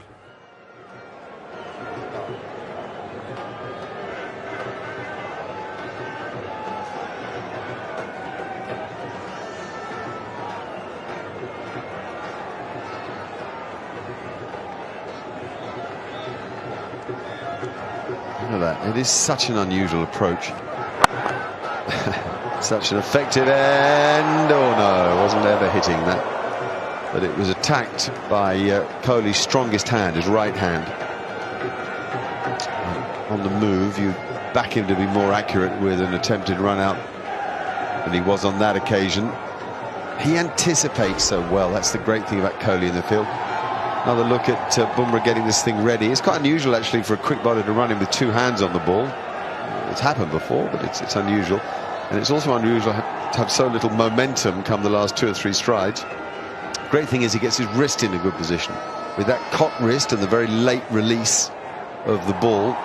Speaker 18: Look at that. It is such an unusual approach. Such an effective end. Oh no, wasn't ever hitting that. But it was attacked by Kohli's strongest hand, his right hand. On the move, you back him to be more accurate with an attempted run out than he was on that occasion. He anticipates so well. That's the great thing about Kohli in the field. Another look at Bumrah getting this thing ready. It's quite unusual actually for a quick bowler to run in with 2 hands on the ball. It's happened before, but it's unusual. And it's also unusual to have so little momentum come the last 2 or 3 strides. Great thing is he gets his wrist in a good position. With that cock wrist and the very late release of the ball,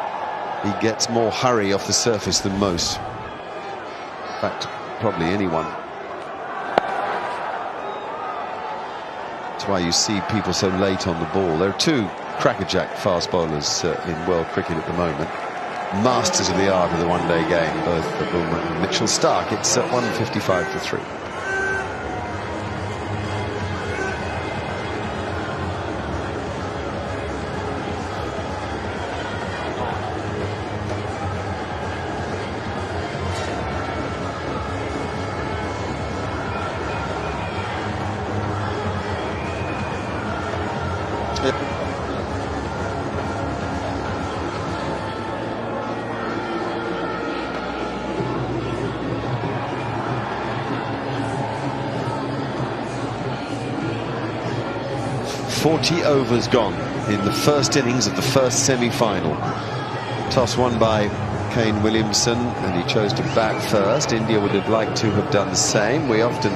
Speaker 18: he gets more hurry off the surface than most. In fact, probably anyone. That's why you see people so late on the ball. There are 2 crackerjack fast bowlers in world cricket at the moment. Masters of the art of the one-day game, both Bumrah and Mitchell Starc. It's 155 for 3. .40 overs gone in the first innings of the first semi-final. Toss won by Kane Williamson, and he chose to bat first. India would have liked to have done the same. We often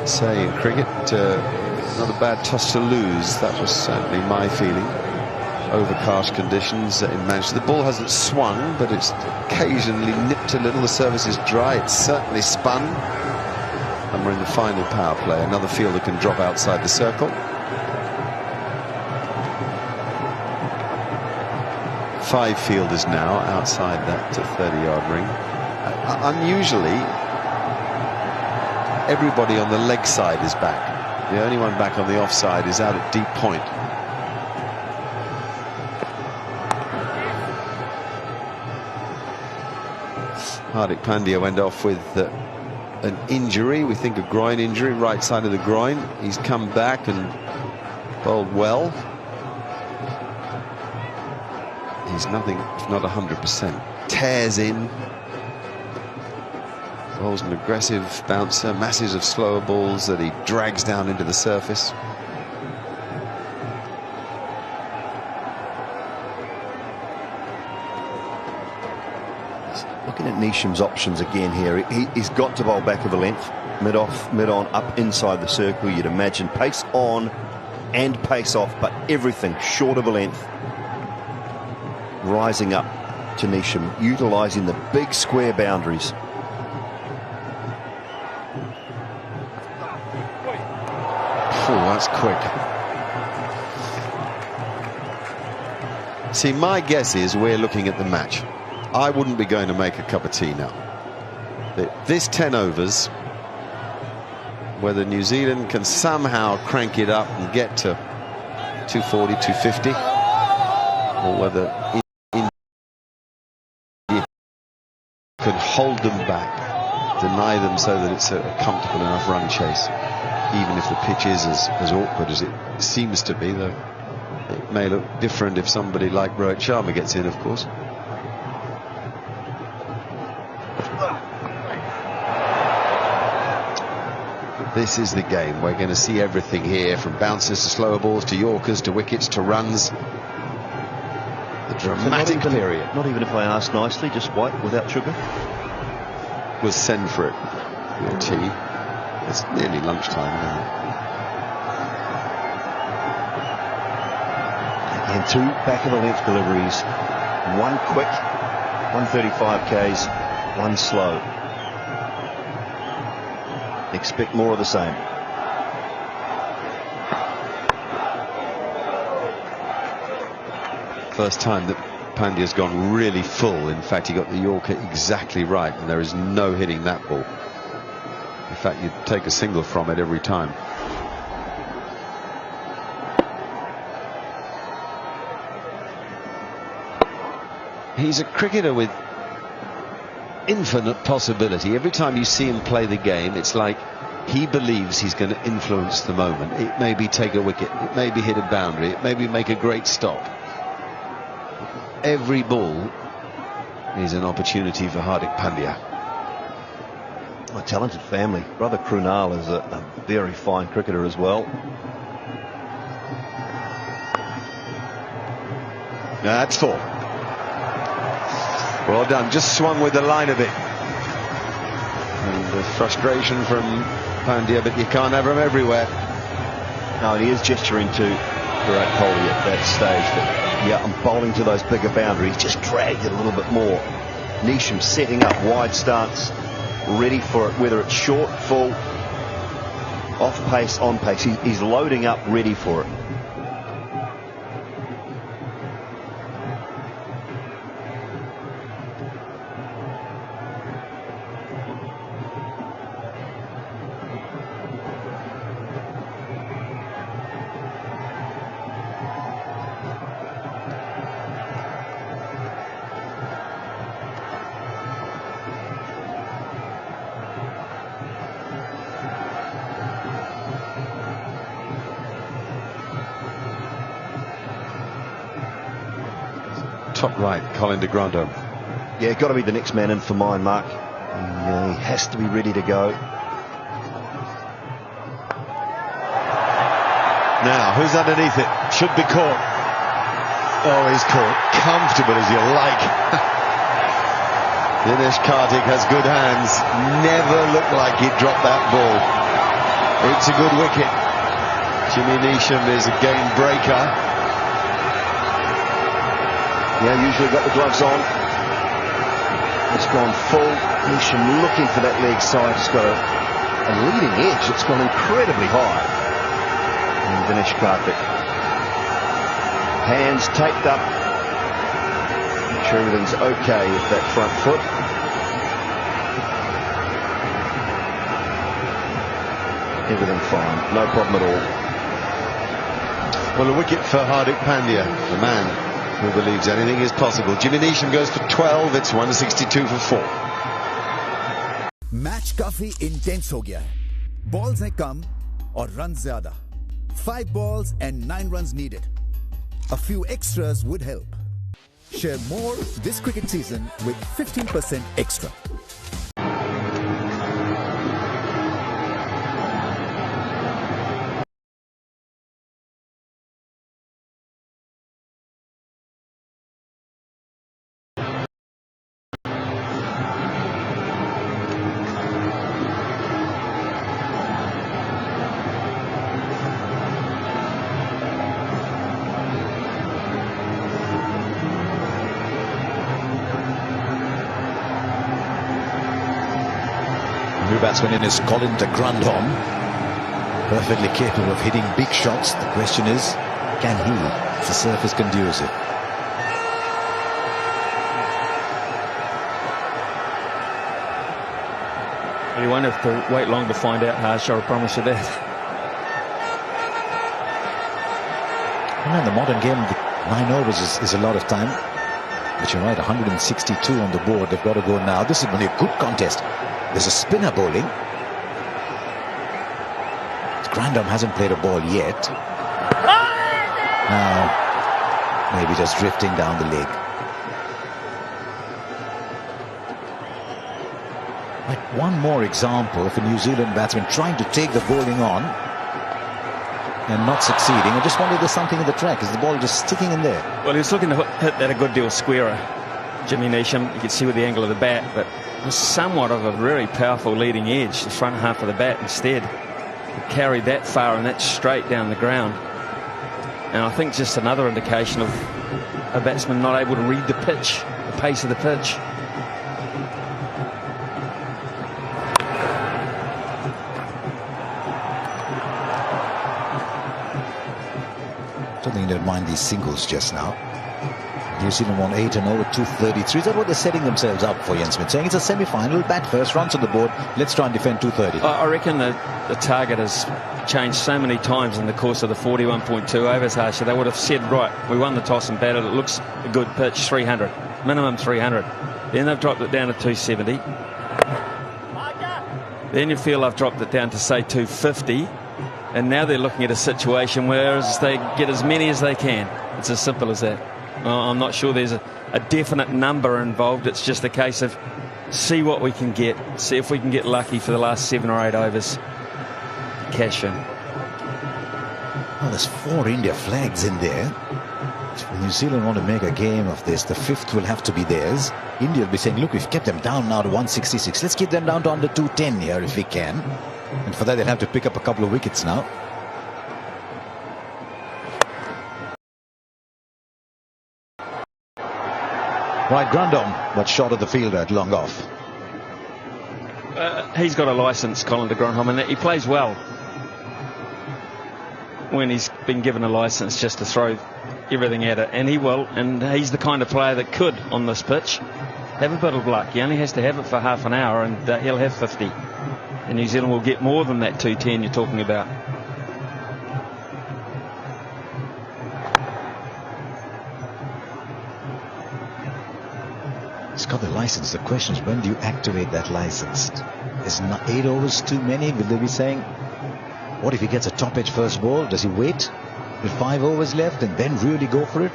Speaker 18: say in cricket, not a bad toss to lose. That was certainly my feeling. Overcast conditions in Manchester. The ball hasn't swung, but it's occasionally nipped a little. The surface is dry. It's certainly spun. And we're in the final power play. Another fielder can drop outside the circle. 5 fielders now outside that 30-yard ring. Unusually, everybody on the leg side is back. The only one back on the offside is out at deep point. Hardik Pandya went off with an injury. We think a groin injury, right side of the groin. He's come back and bowled well. He's nothing if not 100%. Tears in. Bowls an aggressive bouncer, masses of slower balls that he drags down into the surface.
Speaker 1: Looking at Neesham's options again here, he's got to bowl back of a length, mid off, mid on, up inside the circle. You'd imagine pace on and pace off, but everything short of a length. Rising up to Neesham, utilising the big square boundaries.
Speaker 18: Oh, that's quick. See, my guess is we're looking at the match. I wouldn't be going to make a cup of tea now. This 10 overs, whether New Zealand can somehow crank it up and get to 240, 250, or whether India can hold them back, deny them so that it's a comfortable enough run chase, even if the pitch is as awkward as it seems to be, though it may look different if somebody like Rohit Sharma gets in, of course. This is the game. We're going to see everything here, from bounces to slower balls to yorkers to wickets to runs. The dramatic period.
Speaker 1: Not even if I ask nicely, just white without sugar.
Speaker 18: We'll send for it. Your tea. It's nearly lunchtime now.
Speaker 1: And 2 back of the length deliveries. 1 quick, 135 Ks, 1 slow. Expect more of the same.
Speaker 18: First time that Pandya's gone really full. In fact, he got the Yorker exactly right, and there is no hitting that ball. In fact, you'd take a single from it every time. He's a cricketer with infinite possibility. Every time you see him play the game, it's like he believes he's going to influence the moment. It may be take a wicket, it may be hit a boundary, it may be make a great stop. Every ball is an opportunity for Hardik Pandya.
Speaker 1: A talented family. Brother Krunal is a very fine cricketer as well.
Speaker 18: That's 4. Well done, just swung with the line of it. And the frustration from Pandya, but you can't have him everywhere.
Speaker 1: No, and he is gesturing to Virat Kohli at that stage. But yeah, I'm bowling to those bigger boundaries. Just dragged it a little bit more. Neesham setting up wide stance, ready for it, whether it's short, full, off pace, on pace. He's loading up, ready for it.
Speaker 18: Top right, Colin de Grandhomme.
Speaker 1: Yeah, got to be the next man in for mine, Mark. He has to be ready to go.
Speaker 18: Now, who's underneath it? Should be caught. Oh, he's caught comfortable as you like. Dinesh Karthik has good hands. Never looked like he'd dropped that ball. It's a good wicket. Jimmy Neesham is a game breaker.
Speaker 1: Yeah, usually got the gloves on. It's gone full. Neesham looking for that leg side. It's got a leading edge. It's gone incredibly high. And Dinesh Karthik. Hands taped up. Make sure everything's okay with that front foot. Everything fine. No problem at all.
Speaker 18: Well, a wicket for Hardik Pandya, the man who believes anything is possible. Jimmy Neesham goes for 12. It's 162 for 4.
Speaker 3: Match काफी intense हो गया है. Balls हैं कम और run ज्यादा. 5 balls and 9 runs needed. A few extras would help. Share more this cricket season with 15% extra.
Speaker 9: New batsman in is Colin de Grandhomme. Perfectly capable of hitting big shots. The question is, can he? Is the surface conducive?
Speaker 20: You won't have to wait long to find out, Harsh, I promise you that.
Speaker 9: In the modern game, 9 overs is a lot of time. But you're right, 162 on the board. They've got to go now. This is going to be a good contest. There's a spinner bowling. Grandhomme hasn't played a ball yet. Now, maybe just drifting down the leg. Like one more example of a New Zealand batsman trying to take the bowling on and not succeeding. I just wonder if there's something in the track. Is the ball just sticking in there?
Speaker 20: Well, he was looking to hit that a good deal squarer, Jimmy Neesham. You could see with the angle of the bat, but it was somewhat of a very powerful leading edge, the front half of the bat instead. It carried that far and that straight down the ground. And I think just another indication of a batsman not able to read the pitch, the pace of the pitch.
Speaker 9: I don't think they'd mind these singles just now. New Zealand won 8 and over 233. Is that what they're setting themselves up for, Jens Smith? Saying it's a semi-final, bat first, runs on the board, let's try and defend 230.
Speaker 20: I reckon the target has changed so many times in the course of the 41.2 overs, Harsha. They would have said, right, we won the toss and batted, it looks a good pitch, 300, minimum 300. Then they've dropped it down to 270. Then you feel they've dropped it down to, say, 250. And now they're looking at a situation where they get as many as they can. It's as simple as that. I'm not sure there's a definite number involved. It's just a case of see what we can get. See if we can get lucky for the last 7 or 8 overs. Cash in.
Speaker 9: Well, there's 4 India flags in there. If New Zealand want to make a game of this, the 5th will have to be theirs. India will be saying, look, we've kept them down now to 166. Let's get them down to under 210 here if we can. And for that, they'll have to pick up a couple of wickets now. Right, Grandhomme, but short of the fielder at long off.
Speaker 20: He's got a licence, Colin de Grandhomme, and he plays well when he's been given a licence just to throw everything at it, and he will, and he's the kind of player that could on this pitch have a bit of luck. He only has to have it for half an hour and he'll have 50, and New Zealand will get more than that 210 you're talking about.
Speaker 9: He's got the license. The question is, when do you activate that license? Is 8 overs too many? Will they be saying, what if he gets a top edge first ball? Does he wait with 5 overs left and then really go for it?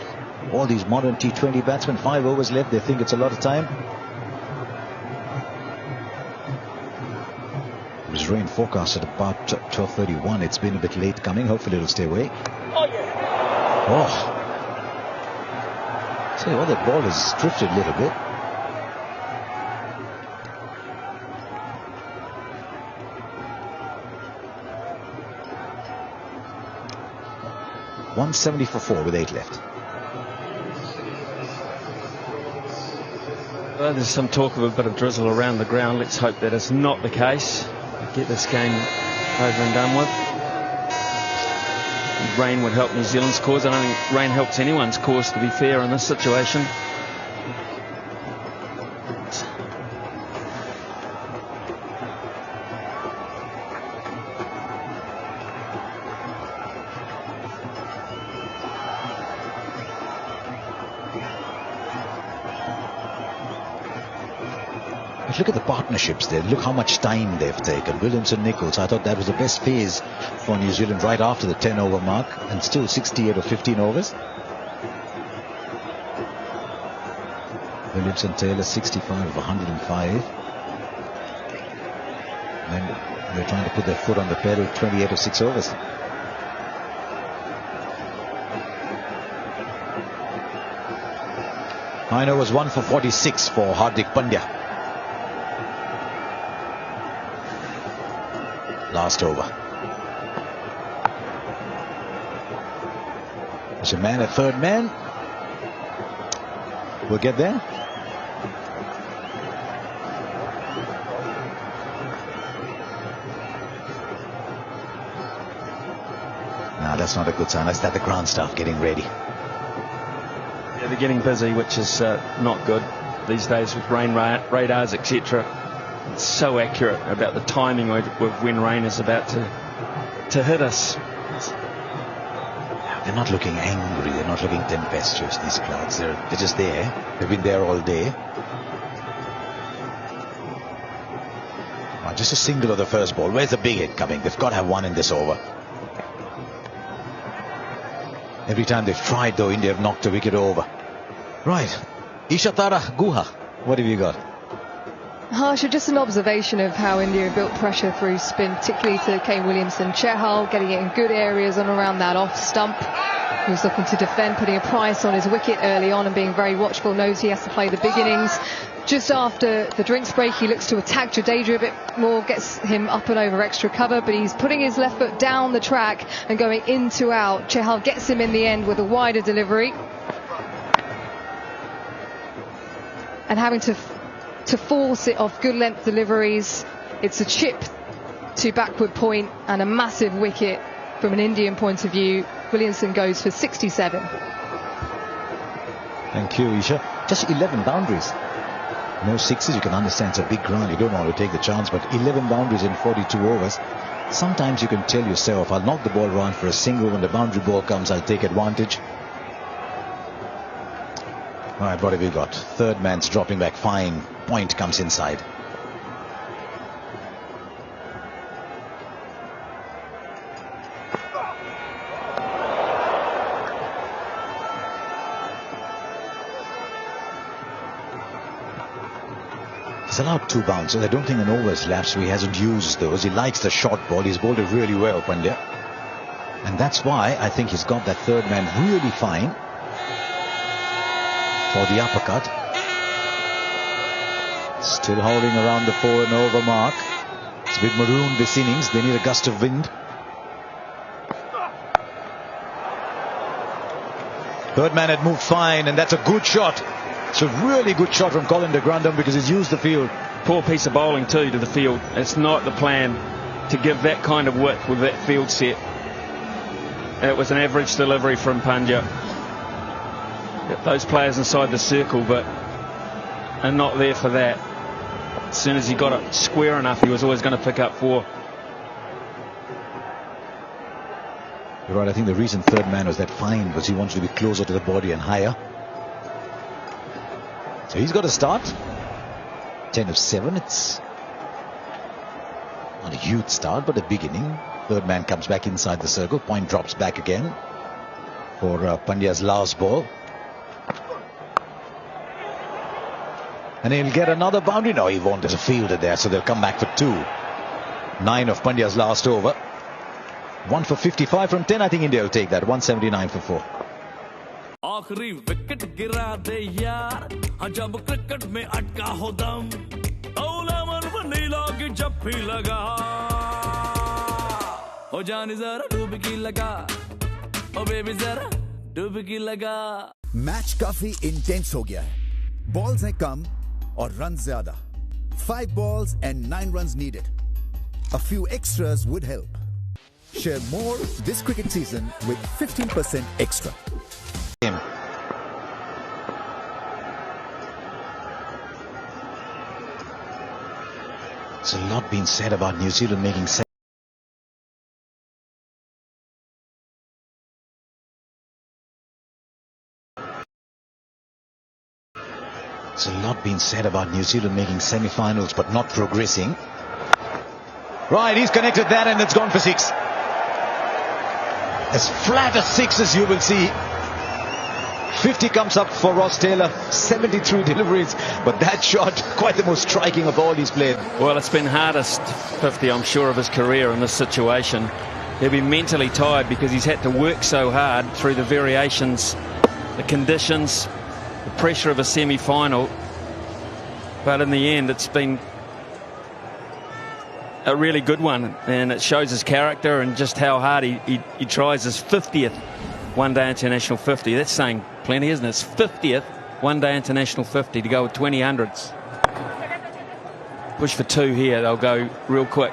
Speaker 9: All these modern T20 batsmen, 5 overs left, they think it's a lot of time. It was rain forecast at about 12:31. It's been a bit late coming. Hopefully it'll stay away.
Speaker 20: Oh, yeah.
Speaker 9: Oh. See, well, the ball has drifted a little bit. .170 for 4 with 8 left.
Speaker 20: Well, there's some talk of a bit of drizzle around the ground. Let's hope that is not the case. Get this game over and done with. Rain would help New Zealand's cause. I don't think rain helps anyone's cause, to be fair, in this situation.
Speaker 9: Look at the partnerships there. Look how much time they've taken. Williamson-Nichols, I thought that was the best phase for New Zealand right after the 10-over mark, and still 68 or 15 overs. Williamson-Taylor 65 of 105. And they're trying to put their foot on the pedal, 28 of 6 overs. Nine was 1 for 46 for Hardik Pandya. Last over. There's a man, a third man. We'll get there. No, that's not a good sign. That's that the ground staff getting ready.
Speaker 20: Yeah, they're getting busy, which is not good these days with rain radars, etc. It's so accurate about the timing of when rain is about to hit us.
Speaker 9: They're not looking angry. They're not looking tempestuous, these clouds. They're just there. They've been there all day. Oh, just a single of the first ball. Where's the big hit coming? They've got to have one in this over. Every time they've tried, though, India have knocked a wicket over. Right. Ishatara Guha, what have you got?
Speaker 2: Harsha, just an observation of how India built pressure through spin, particularly to Kane Williamson. Chehal getting it in good areas and around that off stump. He was looking to defend, putting a price on his wicket early on and being very watchful, knows he has to play the big innings. Just after the drinks break, he looks to attack Jadeja a bit more, gets him up and over extra cover, but he's putting his left foot down the track and going in to out. Chehal gets him in the end with a wider delivery. And having to force it off good length deliveries. It's a chip to backward point and a massive wicket from an Indian point of view. Williamson goes for 67.
Speaker 9: Thank you, Isha. Just 11 boundaries. No sixes. You can understand it's a big ground. You don't want to take the chance, but 11 boundaries in 42 overs. Sometimes you can tell yourself, I'll knock the ball around for a single. When the boundary ball comes, I'll take advantage. All right, what have we got? Third man's dropping back fine. Point comes inside. He's allowed 2 bounces. I don't think an over's lapsed, so he hasn't used those. He likes the short ball. He's bowled it really well, Pandya. And that's why I think he's got that third man really fine for the uppercut. Still holding around the 4 and over mark. It's a bit marooned this innings. They need a gust of wind. Third man had moved fine, and that's a good shot. It's a really good shot from Colin de Grandin because he's used the field.
Speaker 20: Poor piece of bowling too to the field. It's not the plan to give that kind of width with that field set. It was an average delivery from Pandya. Got those players inside the circle, but are not there for that. As soon as he got it square enough, he was always going to pick up 4.
Speaker 9: You're right. I think the reason third man was that fine was he wanted to be closer to the body and higher. So he's got a start. 10 of 7. It's not a huge start, but a beginning. Third man comes back inside the circle. Point drops back again for Pandya's last ball. And he'll get another boundary. No, he won't. There's a fielder there, so they'll come back for 2. 9 of Pandya's last over. 1 for 55 from 10. I think India will take that. 179 for 4.
Speaker 21: आखिरी wicket गिरा दे यार हाँ जब cricket में अटका हो दम औलमन नीला की जप्फी लगा हो जाने जरा डुबकी लगा ओ बेबी जरा डुबकी लगा
Speaker 3: मैच काफी इंटेंस हो गया है बॉल्स हैं कम और रन ज्यादा 5 balls and 9 runs needed a few extras would help share more this cricket season with 15% extra
Speaker 9: There's a lot being said about New Zealand making There's a lot being said about New Zealand making semi-finals but not progressing. Right, he's connected that and it's gone for 6. As flat as 6 as you will see. 50 comes up for Ross Taylor, 73 deliveries, but that shot, quite the most striking of all he's played.
Speaker 20: Well, it's been hardest 50, I'm sure, of his career in this situation. He'll be mentally tired because he's had to work so hard through the variations, the conditions, the pressure of a semi-final. But in the end, it's been a really good one, and it shows his character and just how hard he tries his 50th one-day international 50. That's saying plenty, isn't it? It's 50th one-day international 50 to go with 20 hundreds. Push for 2 here. They'll go real quick.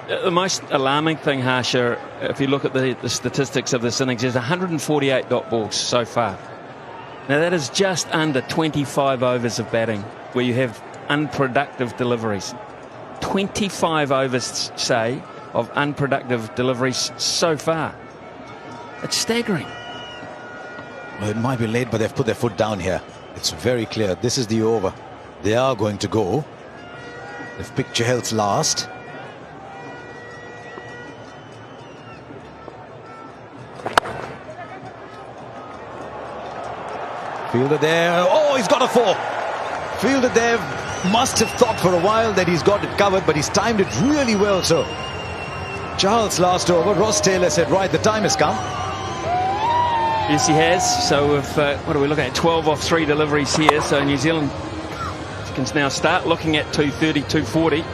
Speaker 20: The most alarming thing, Harsha, if you look at the statistics of this innings, is 148 dot balls so far. Now that is just under 25 overs of batting where you have unproductive deliveries. 25 overs, say, of unproductive deliveries so far. It's staggering.
Speaker 9: Well, it might be late, but they've put their foot down here. It's very clear. This is the over. They are going to go. They've picked Chahal's last. Fielder there. Oh, he's got a 4. Fielder there must have thought for a while that he's got it covered, but he's timed it really well. So Charles last over. Ross Taylor said, right, the time has come.
Speaker 20: Yes, he has. So if, what are we looking at? 12 off 3 deliveries here. So New Zealand can now start looking at 230, 240.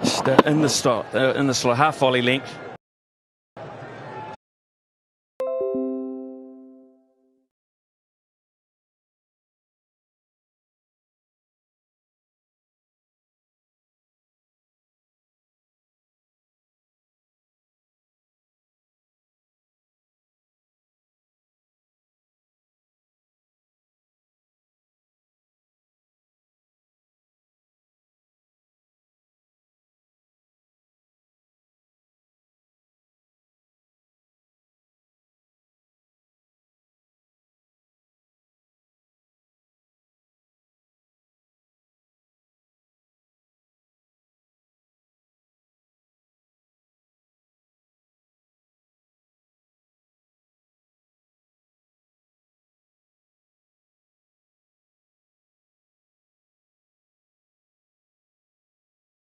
Speaker 20: Just in the slot, half volley length.